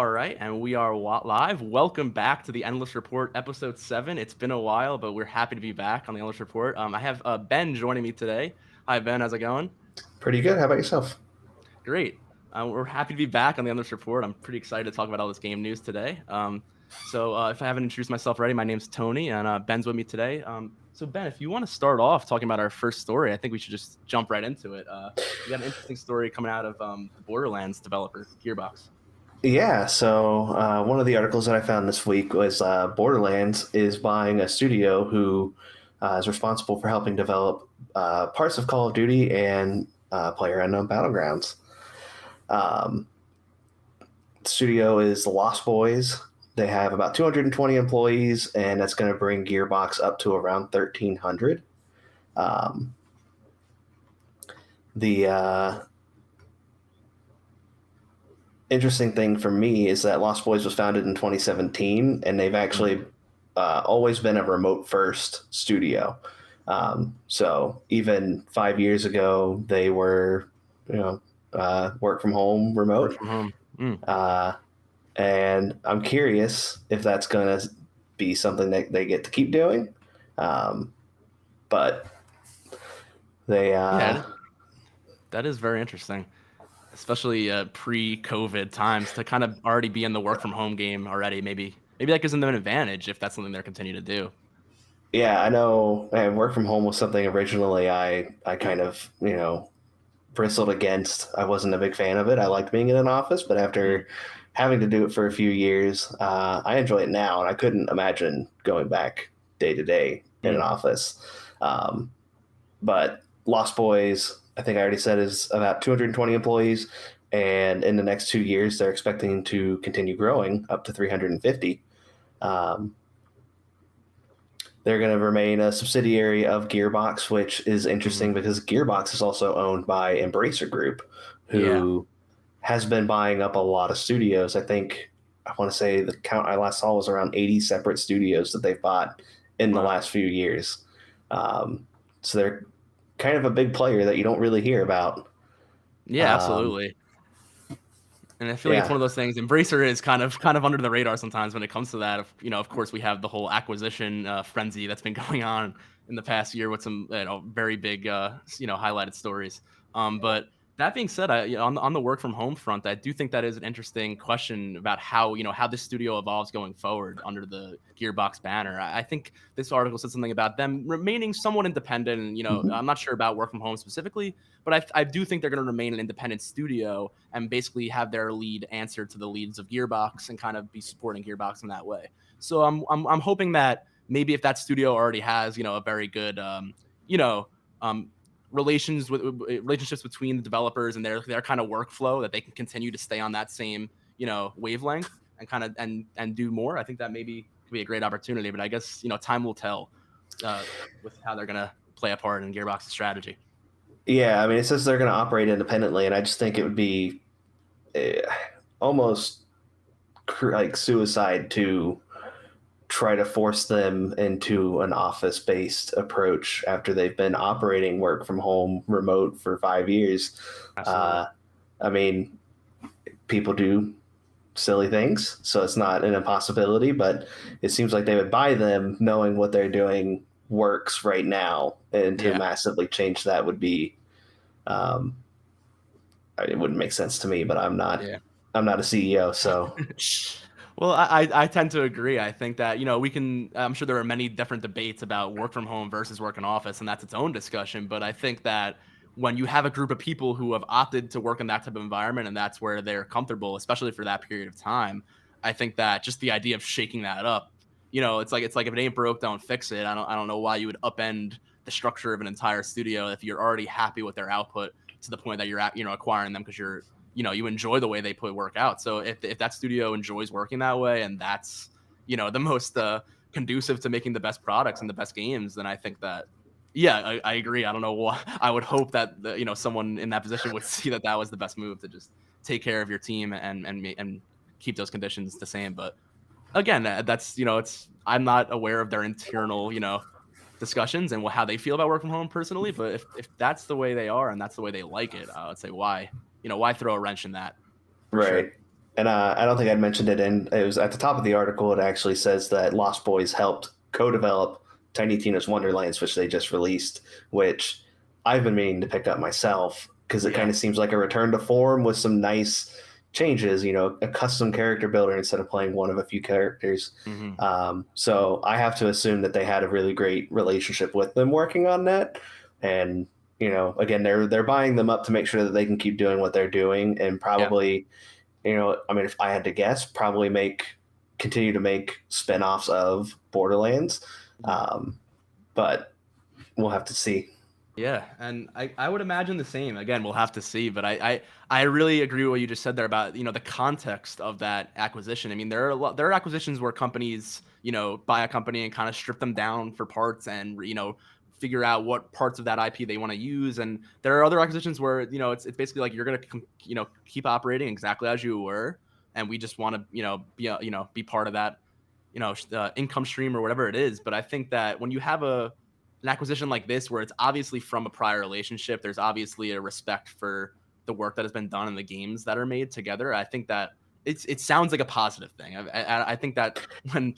All right, and we are live. Welcome back to the Endless Report, episode 7. It's been a while, but we're happy to be back on the Endless Report. I have Ben joining me today. Hi, Ben. How's it going? Pretty good. How about yourself? Great. We're happy to be back on the Endless Report. I'm pretty excited to talk about all this game news today. If I haven't introduced myself already, my name's Tony, and Ben's with me today. So, Ben, if you want to start off talking about our first story, I think we should just jump right into it. We got an interesting story coming out of the Borderlands developer, Gearbox. Yeah, so one of the articles that I found this week was Borderlands is buying a studio who is responsible for helping develop parts of Call of Duty and PlayerUnknown Battlegrounds. The studio is the Lost Boys. They have about 220 employees, and that's going to bring Gearbox up to around 1,300. The interesting thing for me is that Lost Boys was founded in 2017, and they've actually always been a remote first studio. So even 5 years ago, they were, work from home, remote. Work from home. And I'm curious if that's going to be something that they get to keep doing. But they... that is very interesting. Especially pre-COVID times, to kind of already be in the work from home game already. Maybe that gives them an advantage if that's something they're continuing to do. Yeah, I know. Work from home was something originally I kind of, bristled against. I wasn't a big fan of it. I liked being in an office, but after having to do it for a few years, I enjoy it now, and I couldn't imagine going back day to day in an office. But Lost Boys, I think I already said, is about 220 employees, and in the next 2 years, they're expecting to continue growing up to 350. They're going to remain a subsidiary of Gearbox, which is interesting because Gearbox is also owned by Embracer Group, who has been buying up a lot of studios. I want to say the count I last saw was around 80 separate studios that they've bought in the last few years. So they're kind of a big player that you don't really hear about. Yeah, absolutely. And I feel like it's one of those things. Embracer is kind of under the radar sometimes when it comes to that. Of course, we have the whole acquisition frenzy that's been going on in the past year with some very big highlighted stories. But that being said, on the work from home front, I do think that is an interesting question about how this studio evolves going forward under the Gearbox banner. I think this article said something about them remaining somewhat independent. And, I'm not sure about work from home specifically, but I do think they're going to remain an independent studio and basically have their lead answer to the leads of Gearbox and kind of be supporting Gearbox in that way. So I'm hoping that maybe if that studio already has a very good relationships between the developers and their kind of workflow, that they can continue to stay on that same wavelength and kind of and do more. I think that maybe could be a great opportunity, but I guess time will tell with how they're gonna play a part in Gearbox's strategy. Yeah, I mean, it says they're going to operate independently, and I just think it would be almost like suicide to try to force them into an office-based approach after they've been operating work from home remote for 5 years. I mean, people do silly things, so it's not an impossibility, but it seems like they would buy them knowing what they're doing works right now, and to massively change that would be it wouldn't make sense to me, but I'm not a CEO, so Well, I tend to agree. I think that, I'm sure there are many different debates about work from home versus work in office, and that's its own discussion. But I think that when you have a group of people who have opted to work in that type of environment and that's where they're comfortable, especially for that period of time, I think that just the idea of shaking that up, it's like if it ain't broke, don't fix it. I don't know why you would upend the structure of an entire studio if you're already happy with their output to the point that you're acquiring them because you enjoy the way they put work out. So if that studio enjoys working that way and that's, the most conducive to making the best products and the best games, then I think that, I agree. I don't know why. I would hope that, someone in that position would see that was the best move, to just take care of your team and keep those conditions the same. But again, that's, I'm not aware of their internal, discussions and how they feel about work from home personally. But if that's the way they are and that's the way they like it, I would say why throw a wrench in that? Right. Sure. And I don't think I'd mentioned it, and it was at the top of the article. It actually says that Lost Boys helped co-develop Tiny Tina's Wonderlands, which they just released, which I've been meaning to pick up myself because it kind Yeah. of seems like a return to form with some nice changes. You know, a custom character builder instead of playing one of a few characters. Hmm. So I have to assume that they had a really great relationship with them working on that, and you know, again, they're buying them up to make sure that they can keep doing what they're doing, and Yeah. probably, you know, I mean, if I had to guess, probably continue to make spin-offs of Borderlands. Mhm. Um, but we'll have to see. Yeah, and I would imagine the same. Again, we'll have to see, but I really agree with what you just said there about, the context of that acquisition. I mean, there are acquisitions where companies, buy a company and kind of strip them down for parts and, figure out what parts of that IP they want to use. And there are other acquisitions where, it's basically like you're going to, keep operating exactly as you were, and we just want to, be part of that, income stream or whatever it is. But I think that when you have an acquisition like this, where it's obviously from a prior relationship, there's obviously a respect for the work that has been done in the games that are made together. I think that it sounds like a positive thing. I think that when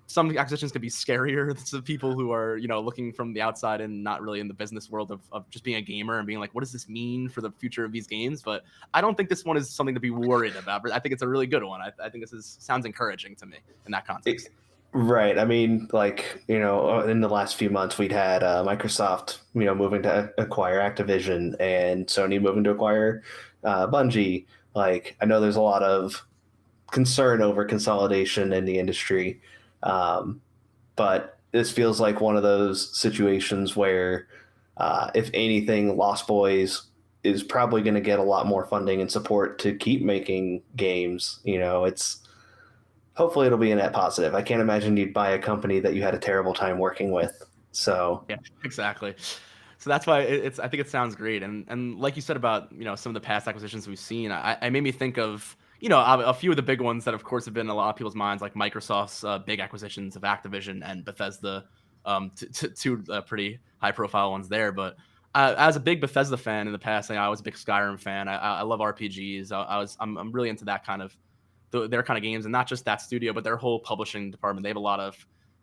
some acquisitions can be scarier to people who are, looking from the outside and not really in the business world of just being a gamer and being like, what does this mean for the future of these games? But I don't think this one is something to be worried about. But I think it's a really good one. I think sounds encouraging to me in that It, context. right. I mean, like, you know, in the last few months, we'd had Microsoft, you know, moving to acquire Activision and Sony moving to acquire Bungie. Like, I know there's a lot of concern over consolidation in the industry. Um, but this feels like one of those situations where, if anything, Lost Boys is probably going to get a lot more funding and support to keep making games. You know, it's hopefully it'll be a net positive. I can't imagine you'd buy a company that you had a terrible time working with. So Yeah, exactly. So that's why I think it sounds great. And like you said about, some of the past acquisitions we've seen, I made me think of, a few of the big ones that of course have been in a lot of people's minds, like Microsoft's big acquisitions of Activision and Bethesda, two pretty high profile ones there. But as a big Bethesda fan in the past, I was a big Skyrim fan. I love RPGs. I'm really into that kind of their kind of games, and not just that studio, but their whole publishing department. They have a lot of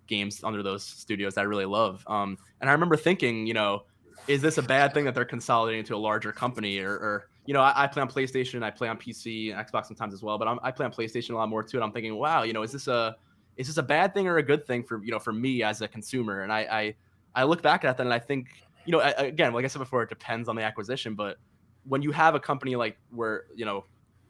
games under those studios that I really love. And I remember thinking, is this a bad thing that they're consolidating to a larger company? Or I play on PlayStation, I play on PC and Xbox sometimes as well, but I play on PlayStation a lot more too. And I'm thinking, wow, is this a bad thing or a good thing for for me as a consumer? And I look back at that and I think, again, like I said before, it depends on the acquisition, but when you have a company like where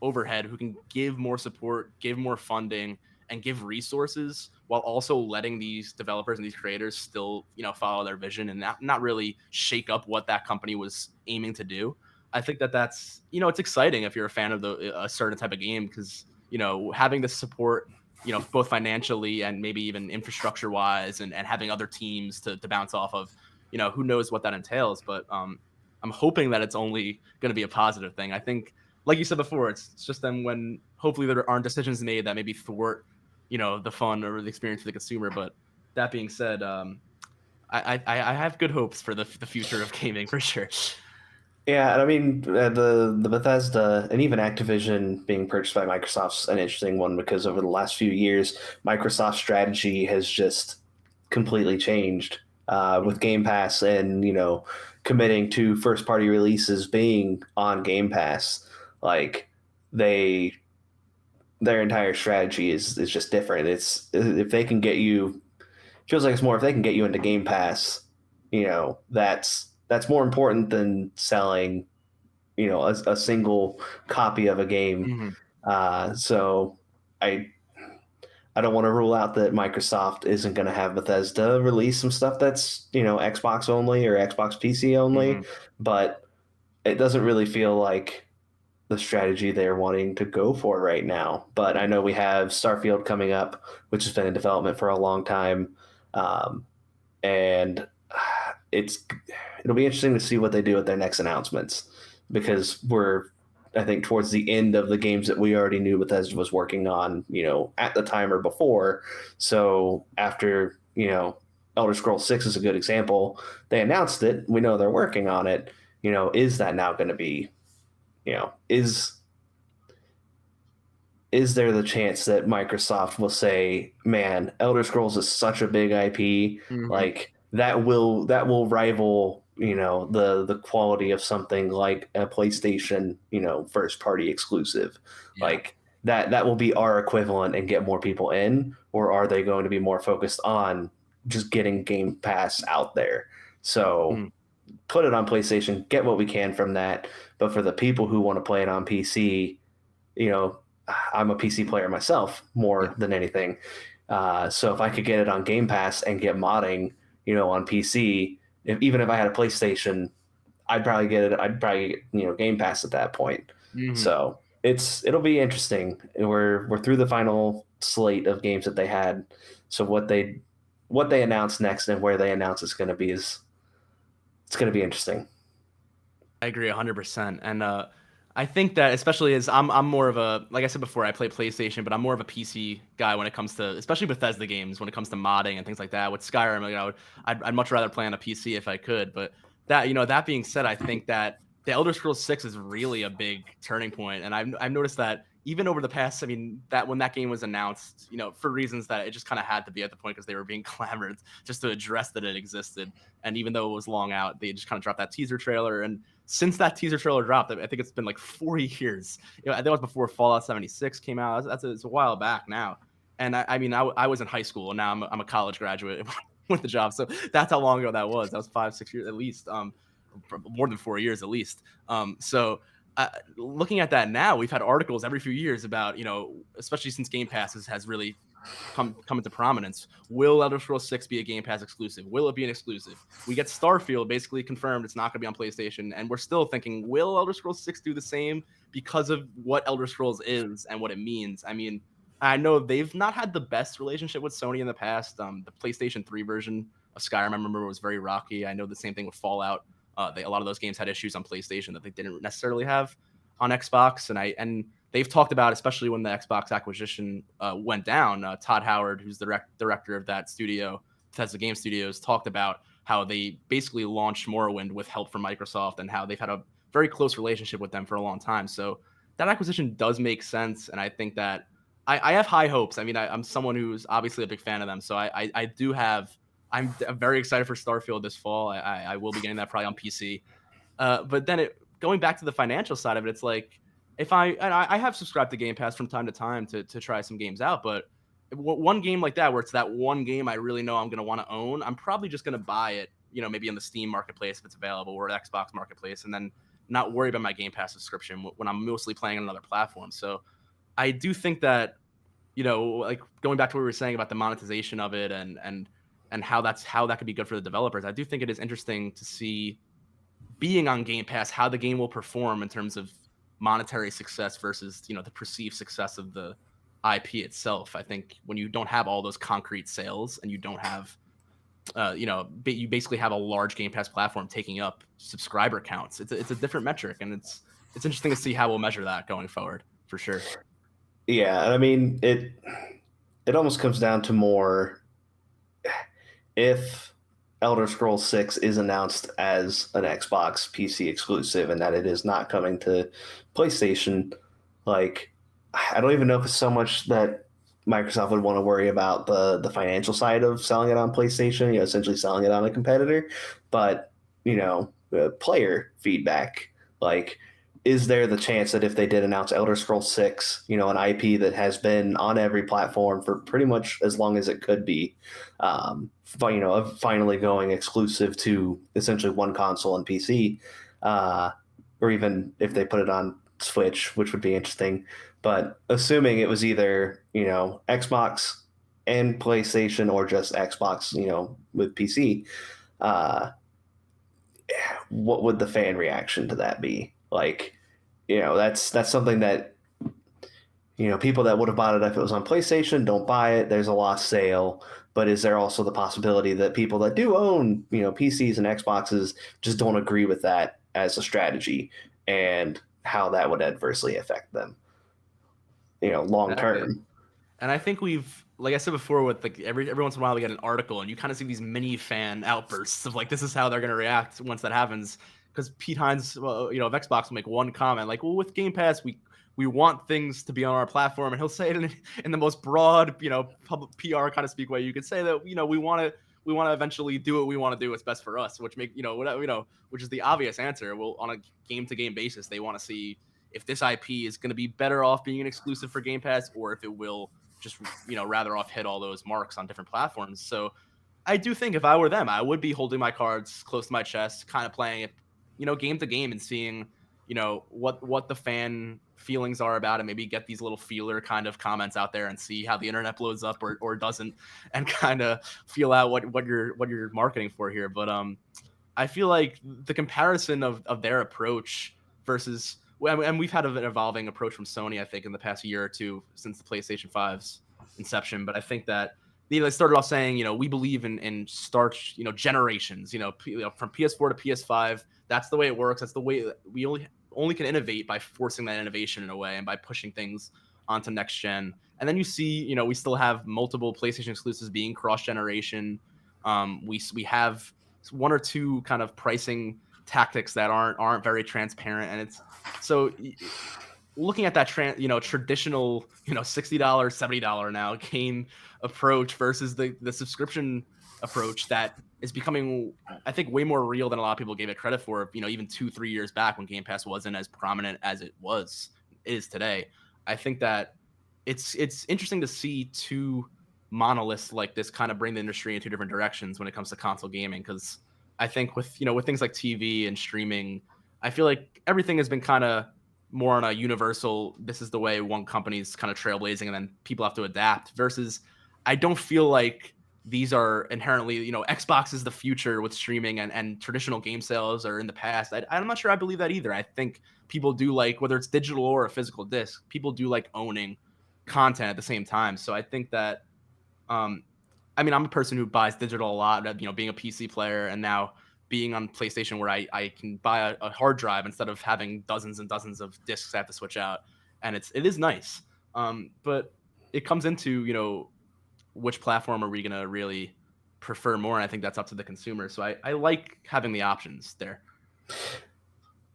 overhead who can give more support, give more funding, and give resources while also letting these developers and these creators still, follow their vision and not really shake up what that company was aiming to do. I think that that's, it's exciting if you're a fan of a certain type of game because, having the support, both financially and maybe even infrastructure wise and having other teams to bounce off of, who knows what that entails. But I'm hoping that it's only going to be a positive thing. I think, like you said before, it's just then when hopefully there aren't decisions made that maybe thwart, the fun or the experience for the consumer. But that being said, I have good hopes for the future of gaming for sure. yeah, and I mean the Bethesda and even Activision being purchased by Microsoft's an interesting one because over the last few years, Microsoft's strategy has just completely changed with Game Pass and you know committing to first party releases being on Game Pass. Like they their entire strategy is just different. It's if they can get you feels like it's more if they can get you into Game Pass, you know, that's more important than selling, you know, a single copy of a game. Mm-hmm. So I I don't want to rule out that Microsoft isn't going to have Bethesda release some stuff that's, you know, Xbox only or Xbox PC only, Mm-hmm. but it doesn't really feel like the strategy they're wanting to go for right now. But I know we have Starfield coming up, which has been in development for a long time. Um, and it's it'll be interesting to see what they do with their next announcements because we're I think towards the end of the games that we already knew Bethesda was working on, you know, at the time or before. So after, you know, Elder Scrolls 6 is a good example. They announced it. We know they're working on it. You know, is that now going to be, you know, is there the chance that Microsoft will say, "Man, Elder Scrolls is such a big IP, Mhm. like that will rival, the quality of something like a PlayStation, first party exclusive, Yeah. like that will be our equivalent and get more people in, or are they going to be more focused on just getting Game Pass out there? So Mm. put it on PlayStation, get what we can from that, but for the people who want to play it on PC, you know, I'm a PC player myself more Yeah. than anything. So if I could get it on Game Pass and get modding, on PC, even if I had a PlayStation, I'd probably get it. I'd probably get, Game Pass at that point. Mhm. So it'll be interesting. We're through the final slate of games that they had. So what they announce next and where they announce it's going to be is it's going to be interesting. I agree 100%. And I think that especially as I'm more of a, like I said before, I play PlayStation, but I'm more of a PC guy when it comes to, especially Bethesda games, when it comes to modding and things like that. With Skyrim, I'd much rather play on a PC if I could. But that being said, I think that the Elder Scrolls 6 is really a big turning point, and I've noticed that even over the past, I mean, that when that game was announced, for reasons that it just kind of had to be at the point because they were being clamored just to address that it existed. And even though it was long out, they just kind of dropped that teaser trailer. And since that teaser trailer dropped, I think it's been like 4 years. I think it was before Fallout 76 came out. It's a while back now. And I mean, I was in high school, and now I'm a college graduate with the job. So that's how long ago that was. That was 5, 6 years at least, more than 4 years at least. So looking at that now, we've had articles every few years about, especially since Game Pass has really come into prominence. Will Elder Scrolls 6 be a Game Pass exclusive? Will it be an exclusive? We get Starfield basically confirmed it's not going to be on PlayStation, and we're still thinking, will Elder Scrolls 6 do the same because of what Elder Scrolls is and what it means? I mean, I know they've not had the best relationship with Sony in the past. The PlayStation 3 version of Skyrim, I remember, was very rocky. I know the same thing with Fallout. A lot of those games had issues on PlayStation that they didn't necessarily have on Xbox, and they've talked about, especially when the Xbox acquisition went down. Todd Howard, who's the director of that studio, Bethesda Game Studios, talked about how they basically launched Morrowind with help from Microsoft and how they've had a very close relationship with them for a long time. So that acquisition does make sense, and I think that I have high hopes. I mean, I'm someone who's obviously a big fan of them, so I do have. I'm very excited for Starfield this fall. I will be getting that probably on PC. But then going back to the financial side of it, it's like if I have subscribed to Game Pass from time to time to try some games out, but one game like that where it's that one game I really know I'm going to want to own, I'm probably just going to buy it, maybe in the Steam marketplace if it's available or Xbox marketplace, and then not worry about my Game Pass subscription when I'm mostly playing on another platform. So I do think that, like going back to what we were saying about the monetization of it and how that could be good for the developers. I do think it is interesting to see being on Game Pass, how the game will perform in terms of monetary success versus, the perceived success of the IP itself. I think when you don't have all those concrete sales and you don't have, you basically have a large Game Pass platform taking up subscriber counts. It's a different metric, and it's interesting to see how we'll measure that going forward for sure. Yeah, and I mean it almost comes down to more if Elder Scrolls 6 is announced as an Xbox PC exclusive and that it is not coming to PlayStation, like I don't even know if it's so much that Microsoft would want to worry about the financial side of selling it on PlayStation, essentially selling it on a competitor, but player feedback, like is there the chance that if they did announce Elder Scrolls 6, an IP that has been on every platform for pretty much as long as it could be, finally going exclusive to essentially one console and PC, uh, or even if they put it on Switch, which would be interesting. But assuming it was either Xbox and PlayStation or just Xbox, with PC, uh, what would the fan reaction to that be? Like, that's something that people that would have bought it if it was on PlayStation don't buy it. There's a lost sale. But is there also the possibility that people that do own, PCs and Xboxes just don't agree with that as a strategy and how that would adversely affect them, long Exactly. term? And I think like I said before, with like every once in a while we get an article, and you kind of see these mini fan outbursts of like this is how they're going to react once that happens. Because Pete Hines, well, of Xbox will make one comment like, "Well, with Game Pass, we want things to be on our platform, and he'll say it in the most broad, public PR kind of speak way you could say that, we want to eventually do what we want to do what's best for us, which which is the obvious answer. Well, on a game to game basis, they want to see if this IP is going to be better off being an exclusive for Game Pass, or if it will just, rather off hit all those marks on different platforms. So I do think if I were them, I would be holding my cards close to my chest, kind of playing it, game to game, and seeing, what the fan feelings are about it. Maybe get these little feeler kind of comments out there and see how the internet blows up or doesn't, and kind of feel out what you're marketing for here. But I feel like the comparison of their approach versus, and we've had an evolving approach from Sony, I think, in the past year or two since the PlayStation 5's inception. But I think that they started off saying, we believe in generations, from PS4 to PS5. That's the way it works. That's the way we only can innovate, by forcing that innovation in a way and by pushing things onto next gen. And then you see, we still have multiple PlayStation exclusives being cross generation. We have one or two kind of pricing tactics that aren't very transparent, and it's so looking at that traditional $60 $70 now game approach versus the subscription approach that is becoming, I think, way more real than a lot of people gave it credit for, even 2-3 years back when Game Pass wasn't as prominent as it is today. I think that it's interesting to see two monoliths like this kind of bring the industry in two different directions when it comes to console gaming, because I think with things like TV and streaming, I feel like everything has been kind of more on a universal, this is the way one company's kind of trailblazing, and then people have to adapt, versus I don't feel like these are inherently, Xbox is the future with streaming, and traditional game sales are in the past. I'm not sure I believe that either. I think people do like, whether it's digital or a physical disc, people do like owning content at the same time. So I think that, I'm a person who buys digital a lot, being a PC player, and now being on PlayStation, where I can buy a hard drive instead of having dozens and dozens of discs I have to switch out. And it is nice. But it comes into, which platform are we going to really prefer more? And I think that's up to the consumer. So I like having the options there.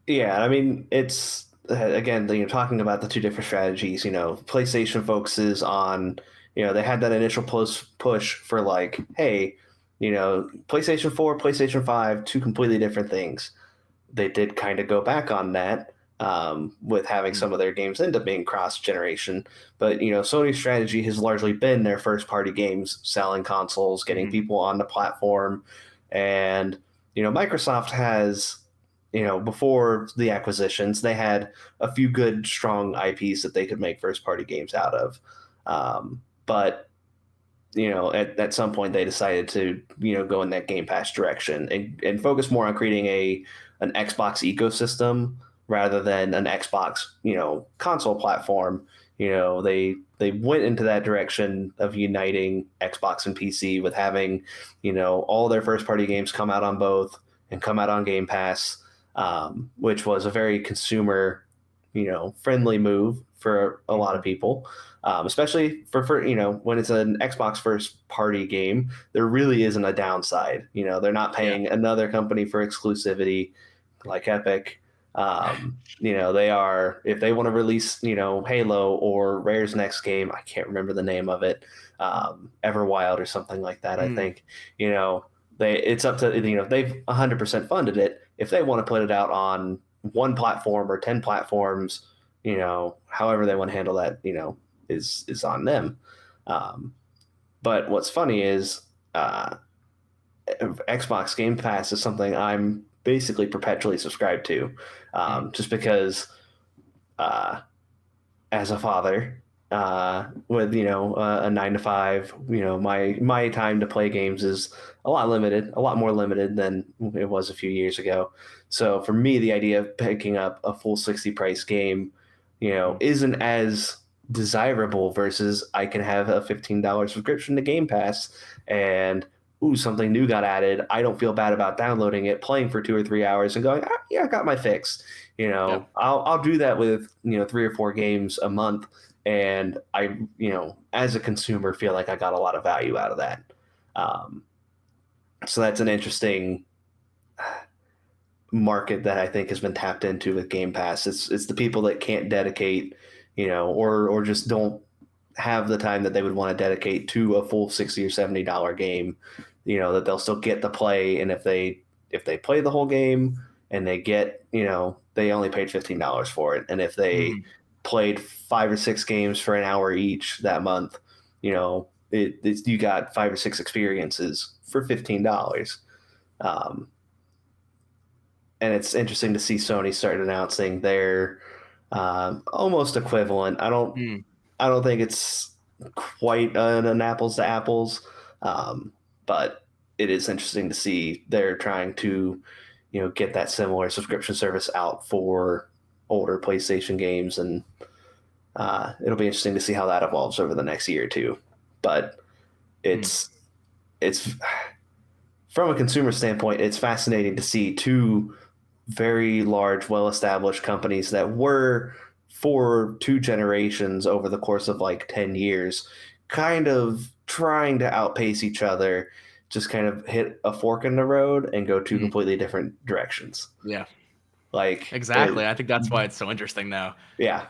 Yeah, it's, again, you're talking about the two different strategies. PlayStation focuses on, they had that initial push for like, hey, PlayStation 4, PlayStation 5, two completely different things. They did kind of go back on that, with having some of their games end up being cross-generation. But, Sony's strategy has largely been their first-party games, selling consoles, getting people on the platform. And, Microsoft has, before the acquisitions, they had a few good, strong IPs that they could make first-party games out of. But at some point they decided to, go in that Game Pass direction and focus more on creating an Xbox ecosystem rather than an Xbox, console platform. They went into that direction of uniting Xbox and PC with having, all their first party games come out on both and come out on Game Pass, which was a very consumer, friendly move for a lot of people. Especially for when it's an Xbox first party game, there really isn't a downside. They're not paying another company for exclusivity like Epic. They are, if they want to release, Halo or Rare's next game, I can't remember the name of it, Everwild or something like that. I think, it's up to, they've 100% funded it. If they want to put it out on one platform or 10 platforms, however they want to handle that, is on them. But what's funny is Xbox Game Pass is something I'm basically perpetually subscribed to, just because as a father, with a 9 to 5, my time to play games is a lot more limited than it was a few years ago. So for me, the idea of picking up a full 60 price game, isn't as desirable versus I can have a $15 subscription to Game Pass and something new got added. I don't feel bad about downloading it, playing for 2 or 3 hours and going, I got my fix. I'll do that with 3 or 4 games a month, and I as a consumer feel like I got a lot of value out of that. So that's an interesting market that I think has been tapped into with Game Pass. It's the people that can't dedicate or just don't have the time that they would want to dedicate to a full $60 or $70 game, that they'll still get to play. And if they play the whole game and they get, they only paid $15 for it. And if they Mhm. played 5 or 6 games for an hour each that month, you got 5 or 6 experiences for $15. Um, and it's interesting to see Sony start announcing their almost equivalent. Mm. I don't think it's quite an apples to apples, but it is interesting to see they're trying to, get that similar subscription service out for older PlayStation games, and it'll be interesting to see how that evolves over the next year or two. But Mm. it's from a consumer standpoint, it's fascinating to see two very large, well-established companies that were for 2 generations over the course of like 10 years, kind of trying to outpace each other, just kind of hit a fork in the road and go two Mhm. completely different directions. Yeah, Like, exactly. I think that's why it's so interesting now. yeah,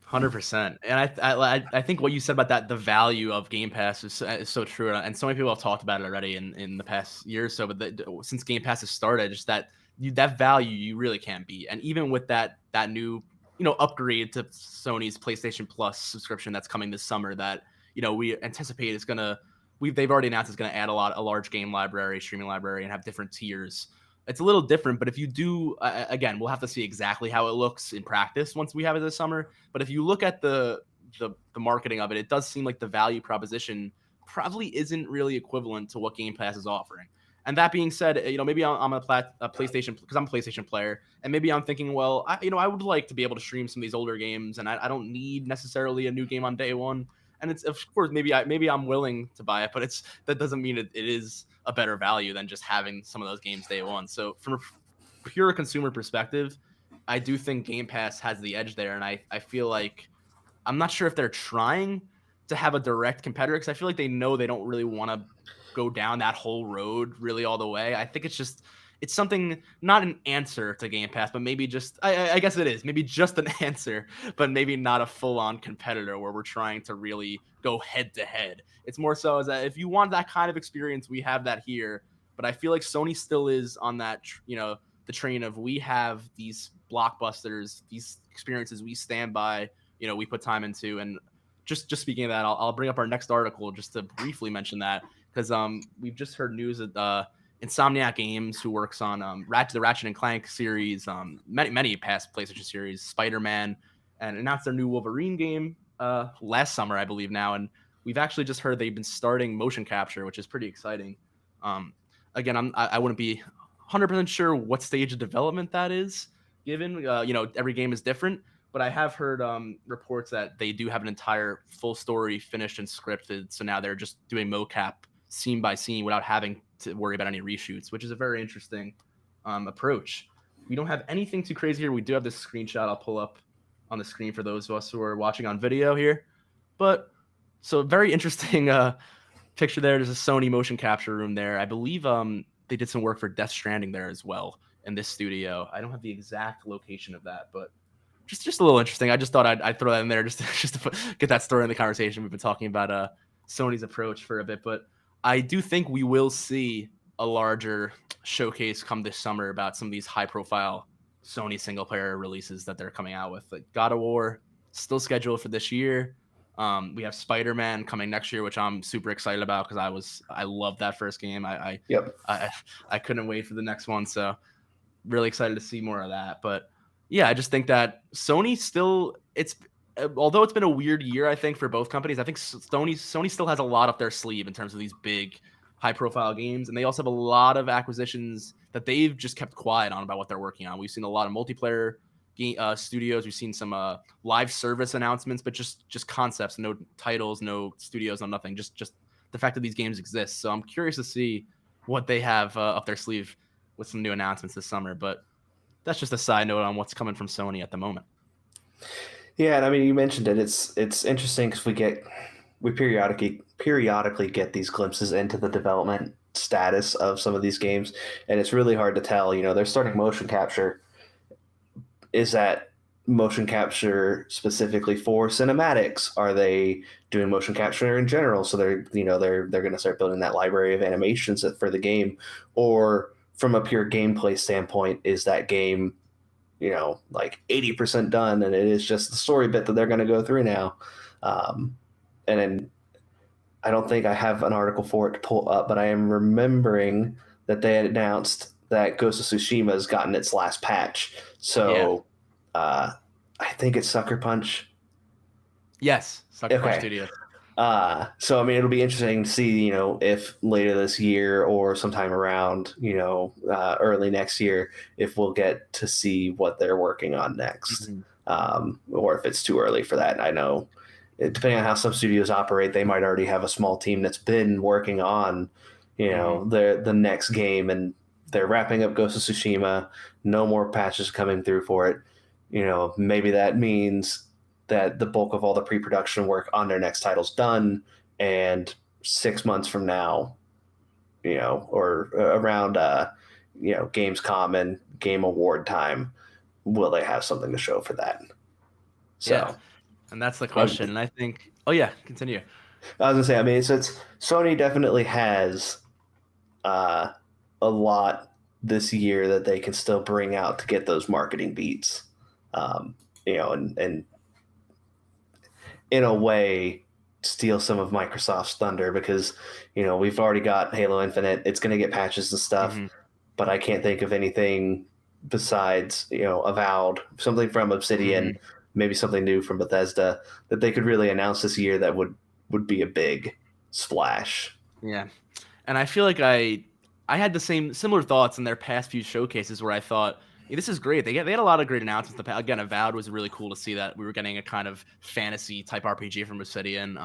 100%. And I think what you said about that, the value of Game Pass is so true, and so many people have talked about it already in the past year or so. But since Game Pass has started, just that value you really can't beat. And even with that new upgrade to Sony's PlayStation Plus subscription that's coming this summer, that we anticipate is gonna they've already announced it's gonna add a large game library, streaming library, and have different tiers. It's a little different, but if you do, again, we'll have to see exactly how it looks in practice once we have it this summer. But if you look at the marketing of it, it does seem like the value proposition probably isn't really equivalent to what Game Pass is offering. And that being said, maybe I'm a PlayStation, because I'm a PlayStation player, and maybe I'm thinking, well, I would like to be able to stream some of these older games, and I don't need necessarily a new game on day one. And it's, of course, maybe I'm willing to buy it, but that doesn't mean it is a better value than just having some of those games day one. So from a pure consumer perspective, I do think Game Pass has the edge there, and I feel like I'm not sure if they're trying to have a direct competitor, because I feel like they know they don't really want to go down that whole road really all the way. I think it's something, not an answer to Game Pass, but maybe just I guess it is maybe just an answer, but maybe not a full on competitor where we're trying to really go head to head. It's more so as that if you want that kind of experience, we have that here. But I feel like Sony still is on that the train of, we have these blockbusters, these experiences we stand by, we put time into. And just speaking of that, I'll bring up our next article just to briefly mention that, because we've just heard news that Insomniac Games, who works on the Ratchet and Clank series, many past PlayStation series, Spider-Man, and announced their new Wolverine game last summer, I believe now. And we've actually just heard they've been starting motion capture, which is pretty exciting. Um, Again, I wouldn't be 100% sure what stage of development that is, given every game is different. But I have heard reports that they do have an entire full story finished and scripted. So now they're just doing mocap scene by scene without having to worry about any reshoots, which is a very interesting approach. We don't have anything too crazy here. We do have this screenshot I'll pull up on the screen for those of us who are watching on video here. But so very interesting picture there. There's a Sony motion capture room there. I believe they did some work for Death Stranding there as well in this studio. I don't have the exact location of that, but just a little interesting. I just thought I'd throw that in there just to get that story in the conversation. We've been talking about Sony's approach for a bit, but I do think we will see a larger showcase come this summer about some of these high profile Sony single player releases that they're coming out with. Like God of War, still scheduled for this year. We have Spider-Man coming next year, which I'm super excited about because I loved that first game. yep. I couldn't wait for the next one. So really excited to see more of that. But yeah, I just think that Sony still, although it's been a weird year, I think, for both companies, I think Sony still has a lot up their sleeve in terms of these big high profile games. And they also have a lot of acquisitions that they've just kept quiet on about what they're working on. We've seen a lot of multiplayer studios. We've seen some live service announcements, but just concepts, no titles, no studios, no nothing. Just the fact that these games exist. So I'm curious to see what they have up their sleeve with some new announcements this summer. But that's just a side note on what's coming from Sony at the moment. Yeah, and I mean, you mentioned it. It's interesting because we periodically get these glimpses into the development status of some of these games, and it's really hard to tell. They're starting motion capture. Is that motion capture specifically for cinematics? Are they doing motion capture in general? So they're going to start building that library of animations for the game, or from a pure gameplay standpoint, is that game like 80% done and it is just the story bit that they're going to go through now? And then I don't think I have an article for it to pull up, but I am remembering that they had announced that Ghost of Tsushima has gotten its last patch. Yeah. So uh, I think it's Sucker Punch. Yes. Sucker Punch Okay. Studios. So I mean, it'll be interesting to see, if later this year or sometime around, early next year, if we'll get to see what they're working on next, or if it's too early for that. I know, depending on how some studios operate, they might already have a small team that's been working on, the next game, and they're wrapping up Ghost of Tsushima. No more patches coming through for it. Maybe that means that the bulk of all the pre-production work on their next title's done, and 6 months from now, or around Gamescom and Game Award time, will they have something to show for that? So Yeah. And that's the question. And I think, oh yeah, continue. I was gonna say, I mean, it's Sony definitely has a lot this year that they can still bring out to get those marketing beats, and in a way steal some of Microsoft's thunder, because we've already got Halo Infinite. It's going to get patches and stuff, but I can't think of anything besides Avowed, something from Obsidian, maybe something new from Bethesda that they could really announce this year that would be a big splash. Yeah. And I feel like I had the similar thoughts in their past few showcases where I thought, hey, this is great. They had a lot of great announcements. Again, Avowed was really cool to see that we were getting a kind of fantasy type RPG from Obsidian.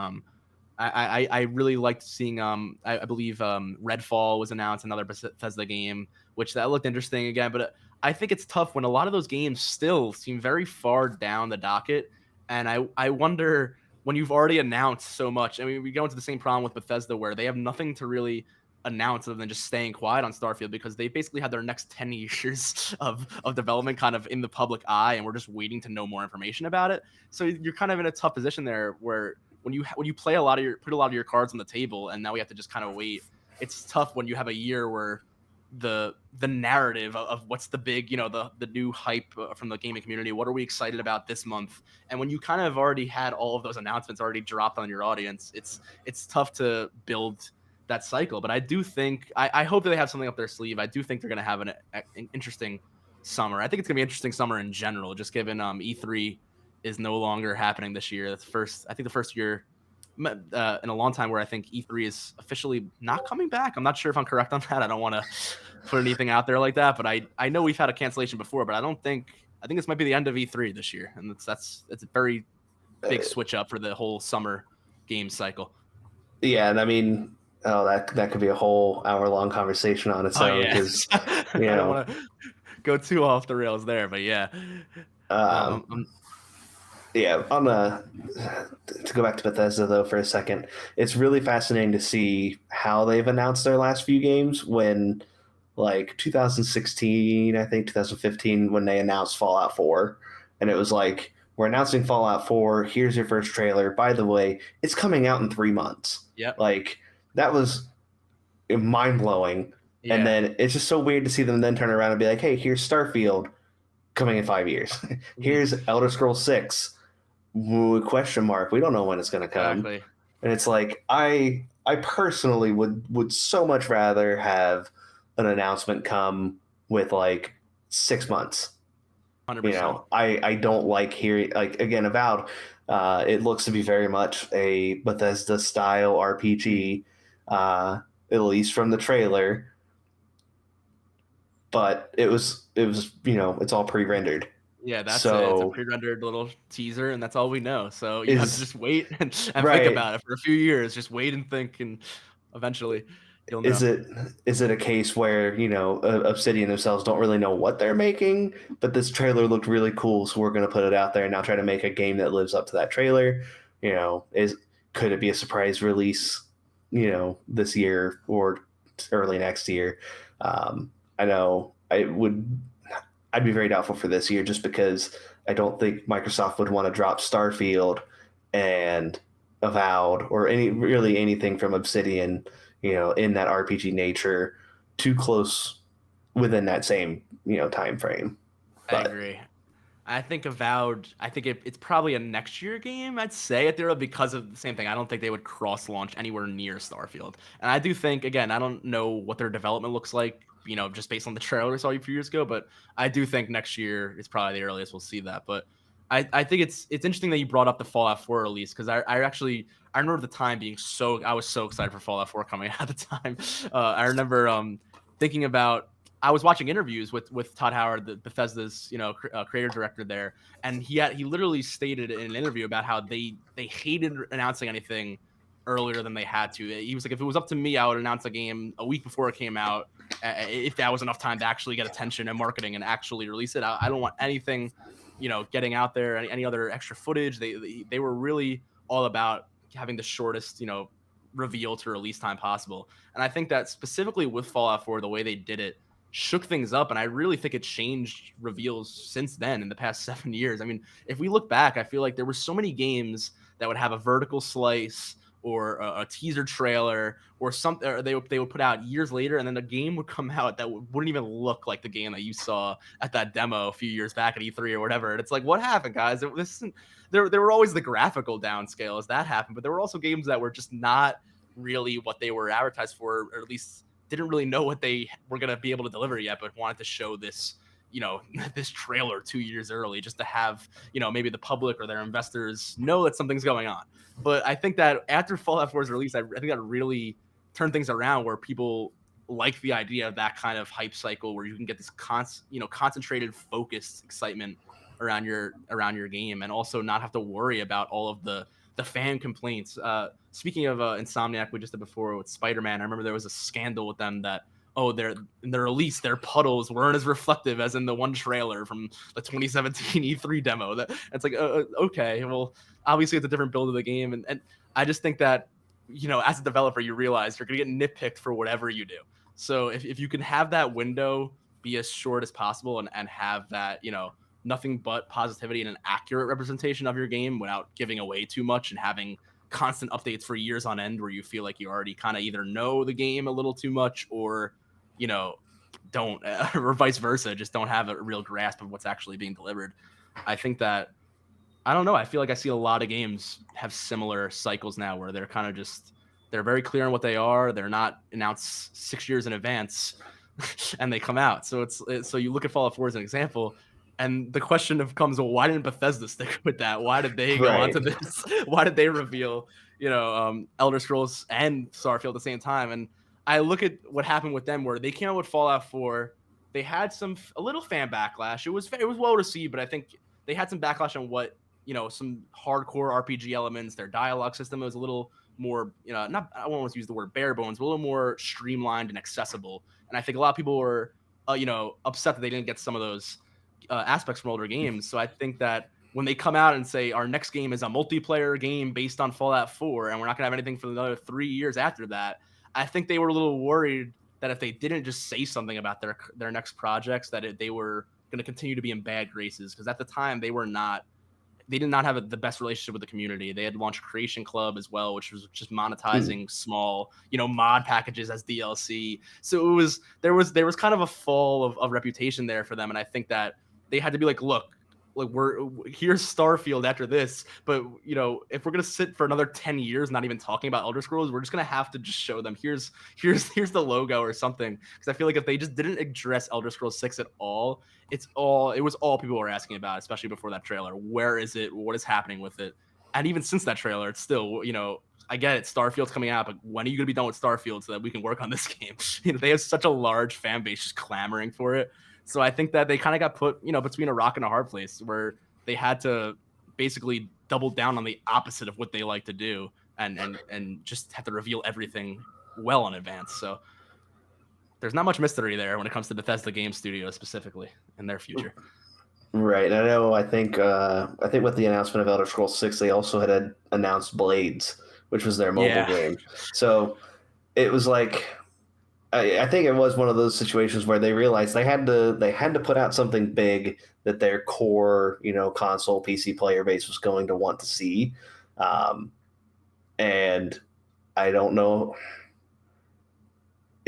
I really liked seeing I believe Redfall was announced, another Bethesda game, which that looked interesting again. But I think it's tough when a lot of those games still seem very far down the docket, and I wonder, when you've already announced so much. I mean, we go into the same problem with Bethesda where they have nothing to really announce other than just staying quiet on Starfield, because they basically had their next 10 years of development kind of in the public eye, and we're just waiting to know more information about it. So you're kind of in a tough position there where when you put a lot of your cards on the table, and now we have to just kind of wait. It's tough when you have a year where the narrative of what's the big, the new hype from the gaming community, what are we excited about this month, and when you kind of already had all of those announcements already dropped on your audience, it's tough to build that cycle. But I do think, I hope that they have something up their sleeve. I do think they're going to have an interesting summer. I think it's going to be an interesting summer in general, just given E3 is no longer happening this year. That's the first year in a long time where I think E3 is officially not coming back. I'm not sure if I'm correct on that. I don't want to put anything out there like that, but I know we've had a cancellation before, but I think this might be the end of E3 this year, and it's a very big switch up for the whole summer game cycle. Yeah, and I mean, that could be a whole hour-long conversation on its own, because I don't want to go too off the rails there, but yeah. Yeah, to go back to Bethesda though for a second, it's really fascinating to see how they've announced their last few games. When, like, 2016, I think 2015, when they announced Fallout 4, and it was like, we're announcing Fallout 4. Here's your first trailer. By the way, it's coming out in 3 months. Yeah, like, that was mind blowing. yeah. And then it's just so weird to see them then turn around and be like, hey, here's Starfield coming in 5 years. Here's Elder Scrolls 6. Question mark. We don't know when it's going to come. Exactly. And it's like, I personally would so much rather have an announcement come with like 6 months. 100%. I don't like hearing, like, again, Avowed. It looks to be very much a Bethesda style RPG, at least from the trailer. But it was it's all pre-rendered. Yeah, that's it. It's a pre-rendered little teaser, and that's all we know. So you have to just wait and right. think about it for a few years. Just wait and think, and eventually you'll know. Is it a case where, Obsidian themselves don't really know what they're making, but this trailer looked really cool, so we're going to put it out there and now try to make a game that lives up to that trailer? Could it be a surprise release, this year or early next year? I know I'd be very doubtful for this year, just because I don't think Microsoft would want to drop Starfield and Avowed or anything from Obsidian, in that RPG nature too close within that same, time frame. I But agree. I think Avowed. I think it's probably a next year game. I'd say at their because of the same thing. I don't think they would cross launch anywhere near Starfield. And I do think again, I don't know what their development looks like. Just based on the trailer we saw a few years ago. But I do think next year is probably the earliest we'll see that. But I think it's interesting that you brought up the Fallout 4 release because I remember the time being I was so excited for Fallout 4 coming out at the time. I remember thinking about I was watching interviews with Todd Howard, the Bethesda's creator director there, and he literally stated in an interview about how they hated announcing anything earlier than they had to. He was like, if it was up to me, I would announce a game a week before it came out, if that was enough time to actually get attention and marketing and actually release it. I don't want anything, getting out there, any other extra footage. They were really all about having the shortest, reveal to release time possible. And I think that specifically with Fallout 4, the way they did it shook things up, and I really think it changed reveals since then in the past 7 years. I mean, if we look back, I feel like there were so many games that would have a vertical slice or a teaser trailer or something, or they would put out years later, and then the game would come out that wouldn't even look like the game that you saw at that demo a few years back at E3 or whatever. And it's like, what happened, guys? This isn't, there were always the graphical downscale as that happened, but there were also games that were just not really what they were advertised for, or at least didn't really know what they were going to be able to deliver yet, but wanted to show this, this trailer 2 years early just to have, maybe the public or their investors know that something's going on. But I think that after Fallout 4's release, I think that really turned things around where people like the idea of that kind of hype cycle where you can get this concentrated, focused excitement around your game, and also not have to worry about all of the fan complaints. Speaking of Insomniac, we just did before with Spider-Man. I remember there was a scandal with them that in their release, their puddles weren't as reflective as in the one trailer from the 2017 E3 demo. That it's like, okay, well, obviously it's a different build of the game, and I just think that as a developer, you realize you're gonna get nitpicked for whatever you do. So if you can have that window be as short as possible and have that nothing but positivity and an accurate representation of your game without giving away too much and having constant updates for years on end where you feel like you already kind of either know the game a little too much or don't or vice versa, just don't have a real grasp of what's actually being delivered. I think that I don't know, I feel like I see a lot of games have similar cycles now where they're kind of just they're very clear on what they are, they're not announced 6 years in advance and they come out. So so you look at Fallout 4 as an example, and the question becomes, well, why didn't Bethesda stick with that? Why did they go onto this? Why did they reveal, Elder Scrolls and Starfield at the same time? And I look at what happened with them, where they came out with Fallout 4. They had a little fan backlash. It was well received, but I think they had some backlash on what some hardcore RPG elements. Their dialogue system was a little more, not I won't use the word bare bones, but a little more streamlined and accessible. And I think a lot of people were, upset that they didn't get some of those aspects from older games. So I think that when they come out and say our next game is a multiplayer game based on Fallout 4 and we're not going to have anything for another 3 years after that, I think they were a little worried that if they didn't just say something about their next projects, that they were going to continue to be in bad graces. Because at the time they did not have the best relationship with the community. They had launched Creation Club as well, which was just monetizing small, mod packages as DLC. So there was kind of a fall of reputation there for them. And I think that they had to be like, look, here's Starfield after this, but if we're gonna sit for another 10 years not even talking about Elder Scrolls, we're just gonna have to just show them here's the logo or something. Because I feel like if they just didn't address Elder Scrolls 6 at all, it was all people were asking about, especially before that trailer. Where is it? What is happening with it? And even since that trailer, it's still, I get it, Starfield's coming out, but when are you gonna be done with Starfield so that we can work on this game? They have such a large fan base just clamoring for it. So I think that they kind of got put, between a rock and a hard place where they had to basically double down on the opposite of what they like to do and just have to reveal everything well in advance. So there's not much mystery there when it comes to Bethesda Game Studios specifically and their future. Right. I know. I think with the announcement of Elder Scrolls 6, they also had announced Blades, which was their mobile game. So it was like I think it was one of those situations where they realized they had to put out something big that their core, console PC player base was going to want to see. Um, and I don't know.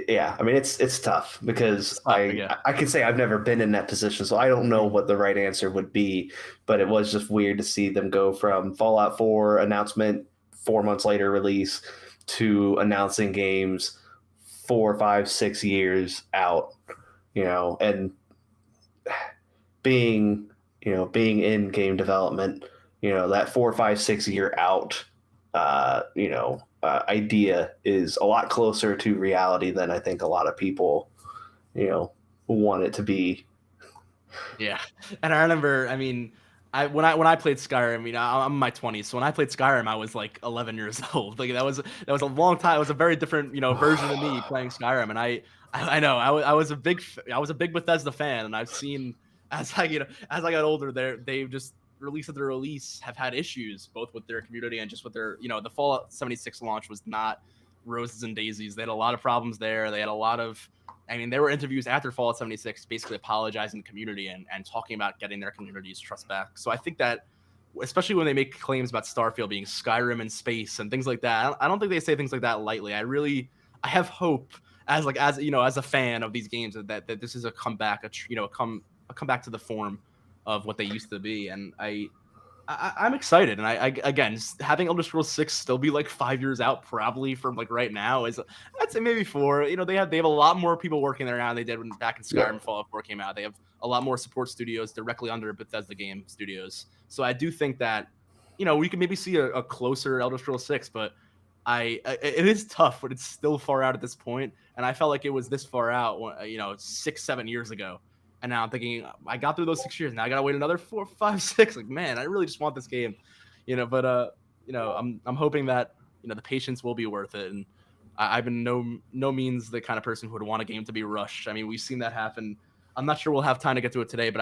Yeah, I mean it's tough because It's tough, I yeah. I can say I've never been in that position, so I don't know Mhm. what the right answer would be. But it was just weird to see them go from Fallout 4 announcement 4 months later release to announcing games 4, 5, 6 years out, and being being in game development, that 4, 5, 6 year out idea is a lot closer to reality than I think a lot of people you know want it to be. Yeah, and I remember, I mean, when I played Skyrim, I mean, I'm in my 20s, so when I played Skyrim, I was like 11 years old. Like that was a long time. It was a very different, version of me playing Skyrim, and I know I was a big Bethesda fan, and I've seen as I got older, they've just release of the release have had issues both with their community and just with their, the Fallout 76 launch was not roses and daisies. They had a lot of problems there. They had a lot of I mean, there were interviews after Fallout 76 basically apologizing to the community and talking about getting their community's trust back. So I think that, especially when they make claims about Starfield being Skyrim in space and things like that, I don't think they say things like that lightly. I have hope as a fan of these games that this is a comeback, a comeback to the form of what they used to be. And I'm excited, and again, having Elder Scrolls 6 still be like 5 years out, probably from like right now, is I'd say maybe 4. They have a lot more people working there now than they did when back in Skyrim Yeah. and Fallout 4 came out. They have a lot more support studios directly under Bethesda game studios. So I do think that we could maybe see a closer Elder Scrolls 6, but it is tough, but it's still far out at this point, and I felt like it was this far out, 6, 7 years ago. And now I'm thinking, I got through those 6 years. Now I gotta wait another 4, 5, 6. Like, man, I really just want this game, But I'm hoping that the patience will be worth it. And I've been no means the kind of person who would want a game to be rushed. I mean, we've seen that happen. I'm not sure we'll have time to get to it today, but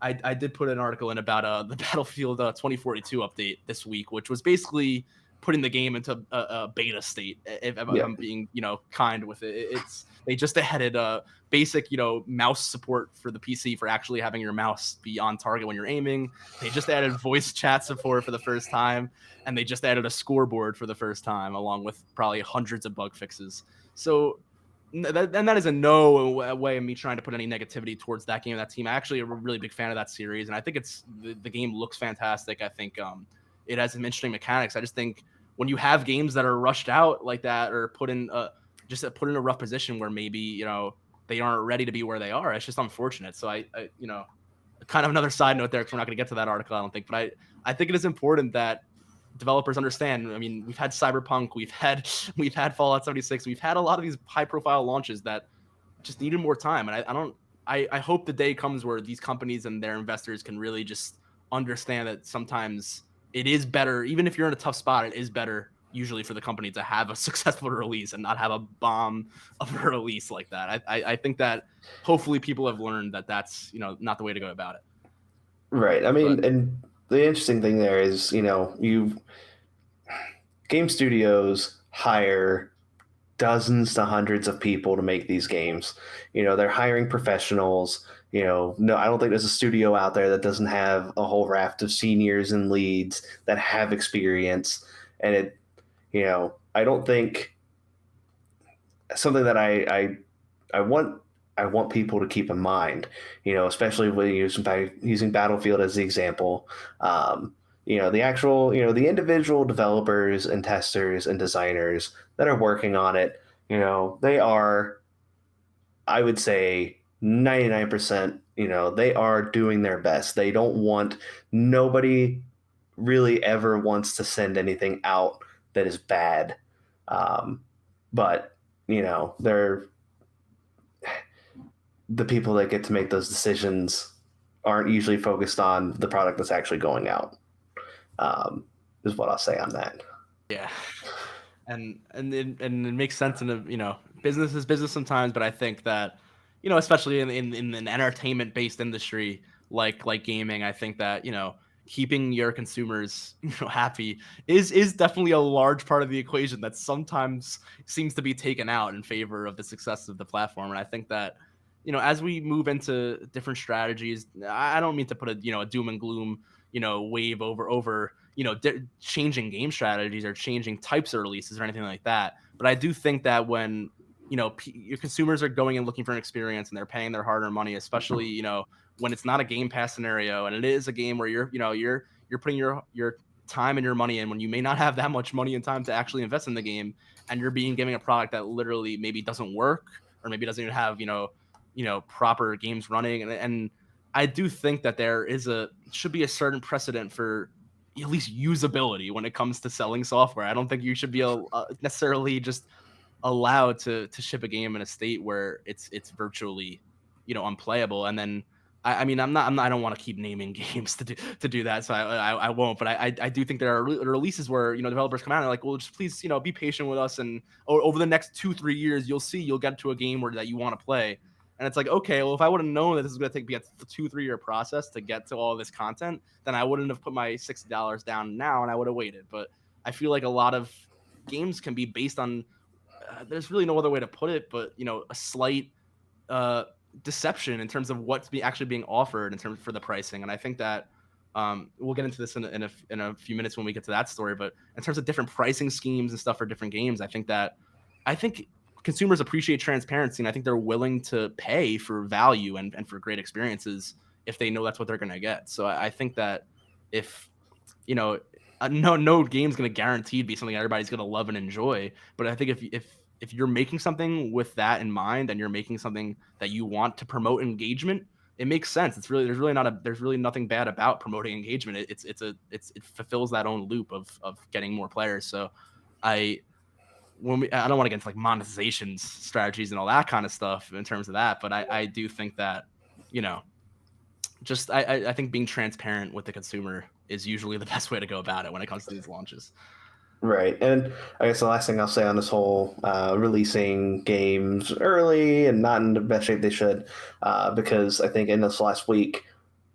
I did put an article in about the Battlefield 2042 update this week, which was basically putting the game into a beta state. If Yeah. I'm being kind with it, they just added basic mouse support for the PC for actually having your mouse be on target when you're aiming. They just added voice chat support for the first time, and they just added a scoreboard for the first time, along with probably hundreds of bug fixes. So that is in no way of me trying to put any negativity towards that game, that team. I actually am a really big fan of that series, and I think the game looks fantastic. I think it has some interesting mechanics. I just think when you have games that are rushed out like that, or put in a rough position where maybe they aren't ready to be where they are, it's just unfortunate. So I kind of another side note there, because we're not going to get to that article, I don't think, but I think it is important that developers understand. I mean, we've had Cyberpunk, we've had Fallout 76, we've had a lot of these high profile launches that just needed more time. And I hope the day comes where these companies and their investors can really just understand that sometimes it is better, even if you're in a tough spot, it is better usually for the company to have a successful release and not have a bomb of a release like that. I think that hopefully people have learned that that's not the way to go about it. Right. I But mean, and the interesting thing there is, you game studios hire dozens to hundreds of people to make these games. They're hiring professionals. No, I don't think there's a studio out there that doesn't have a whole raft of seniors and leads that have experience. And I don't think something that I want people to keep in mind, especially when using Battlefield as the example. The actual, the individual developers and testers and designers that are working on it, they are, I would say, 99%, they are doing their best. They don't want, nobody really ever wants to send anything out that is bad. Um, but, they're the people that get to make those decisions aren't usually focused on the product that's actually going out. Is what I'll say on that. yeah, and it makes sense in a business is business sometimes, but I think that especially in an entertainment based industry like gaming, I think that keeping your consumers, happy is definitely a large part of the equation that sometimes seems to be taken out in favor of the success of the platform. And I think that, as we move into different strategies, I don't mean to put a doom and gloom, wave over changing game strategies or changing types of releases or anything like that. But I do think that when your consumers are going and looking for an experience and they're paying their hard-earned money, especially when it's not a Game Pass scenario and it is a game where you're putting your time and your money in when you may not have that much money and time to actually invest in the game, and you're being given a product that literally maybe doesn't work or maybe doesn't even have proper games running, and I do think that there should be a certain precedent for at least usability when it comes to selling software. I don't think you should be necessarily just allowed to ship a game in a state where it's virtually unplayable. And then I mean I don't want to keep naming games to do that, so I won't. But I do think there are releases where developers come out and are like, well, just please be patient with us, and over the next 2-3 years you'll get to a game that you want to play. And it's like, okay, well, if I would have known that this is going to take me a 2-3 year process to get to all this content, then I wouldn't have put my $60 down now, and I would have waited. But I feel like a lot of games can be based on there's really no other way to put it, but a slight deception in terms of what's actually being offered in terms for the pricing. And I think that we'll get into this in a few minutes when we get to that story. But in terms of different pricing schemes and stuff for different games, I think consumers appreciate transparency, and I think they're willing to pay for value and for great experiences if they know that's what they're going to get. So I think that if no game's going to guaranteed be something everybody's going to love and enjoy, but I think if you're making something with that in mind and you're making something that you want to promote engagement, it makes sense. There's really nothing bad about promoting engagement. It fulfills that own loop of getting more players. So I don't want to get into like monetization strategies and all that kind of stuff in terms of that, but I do think that I think being transparent with the consumer is usually the best way to go about it when it comes to these launches. Right. And I guess the last thing I'll say on this whole releasing games early and not in the best shape they should, because I think in this last week,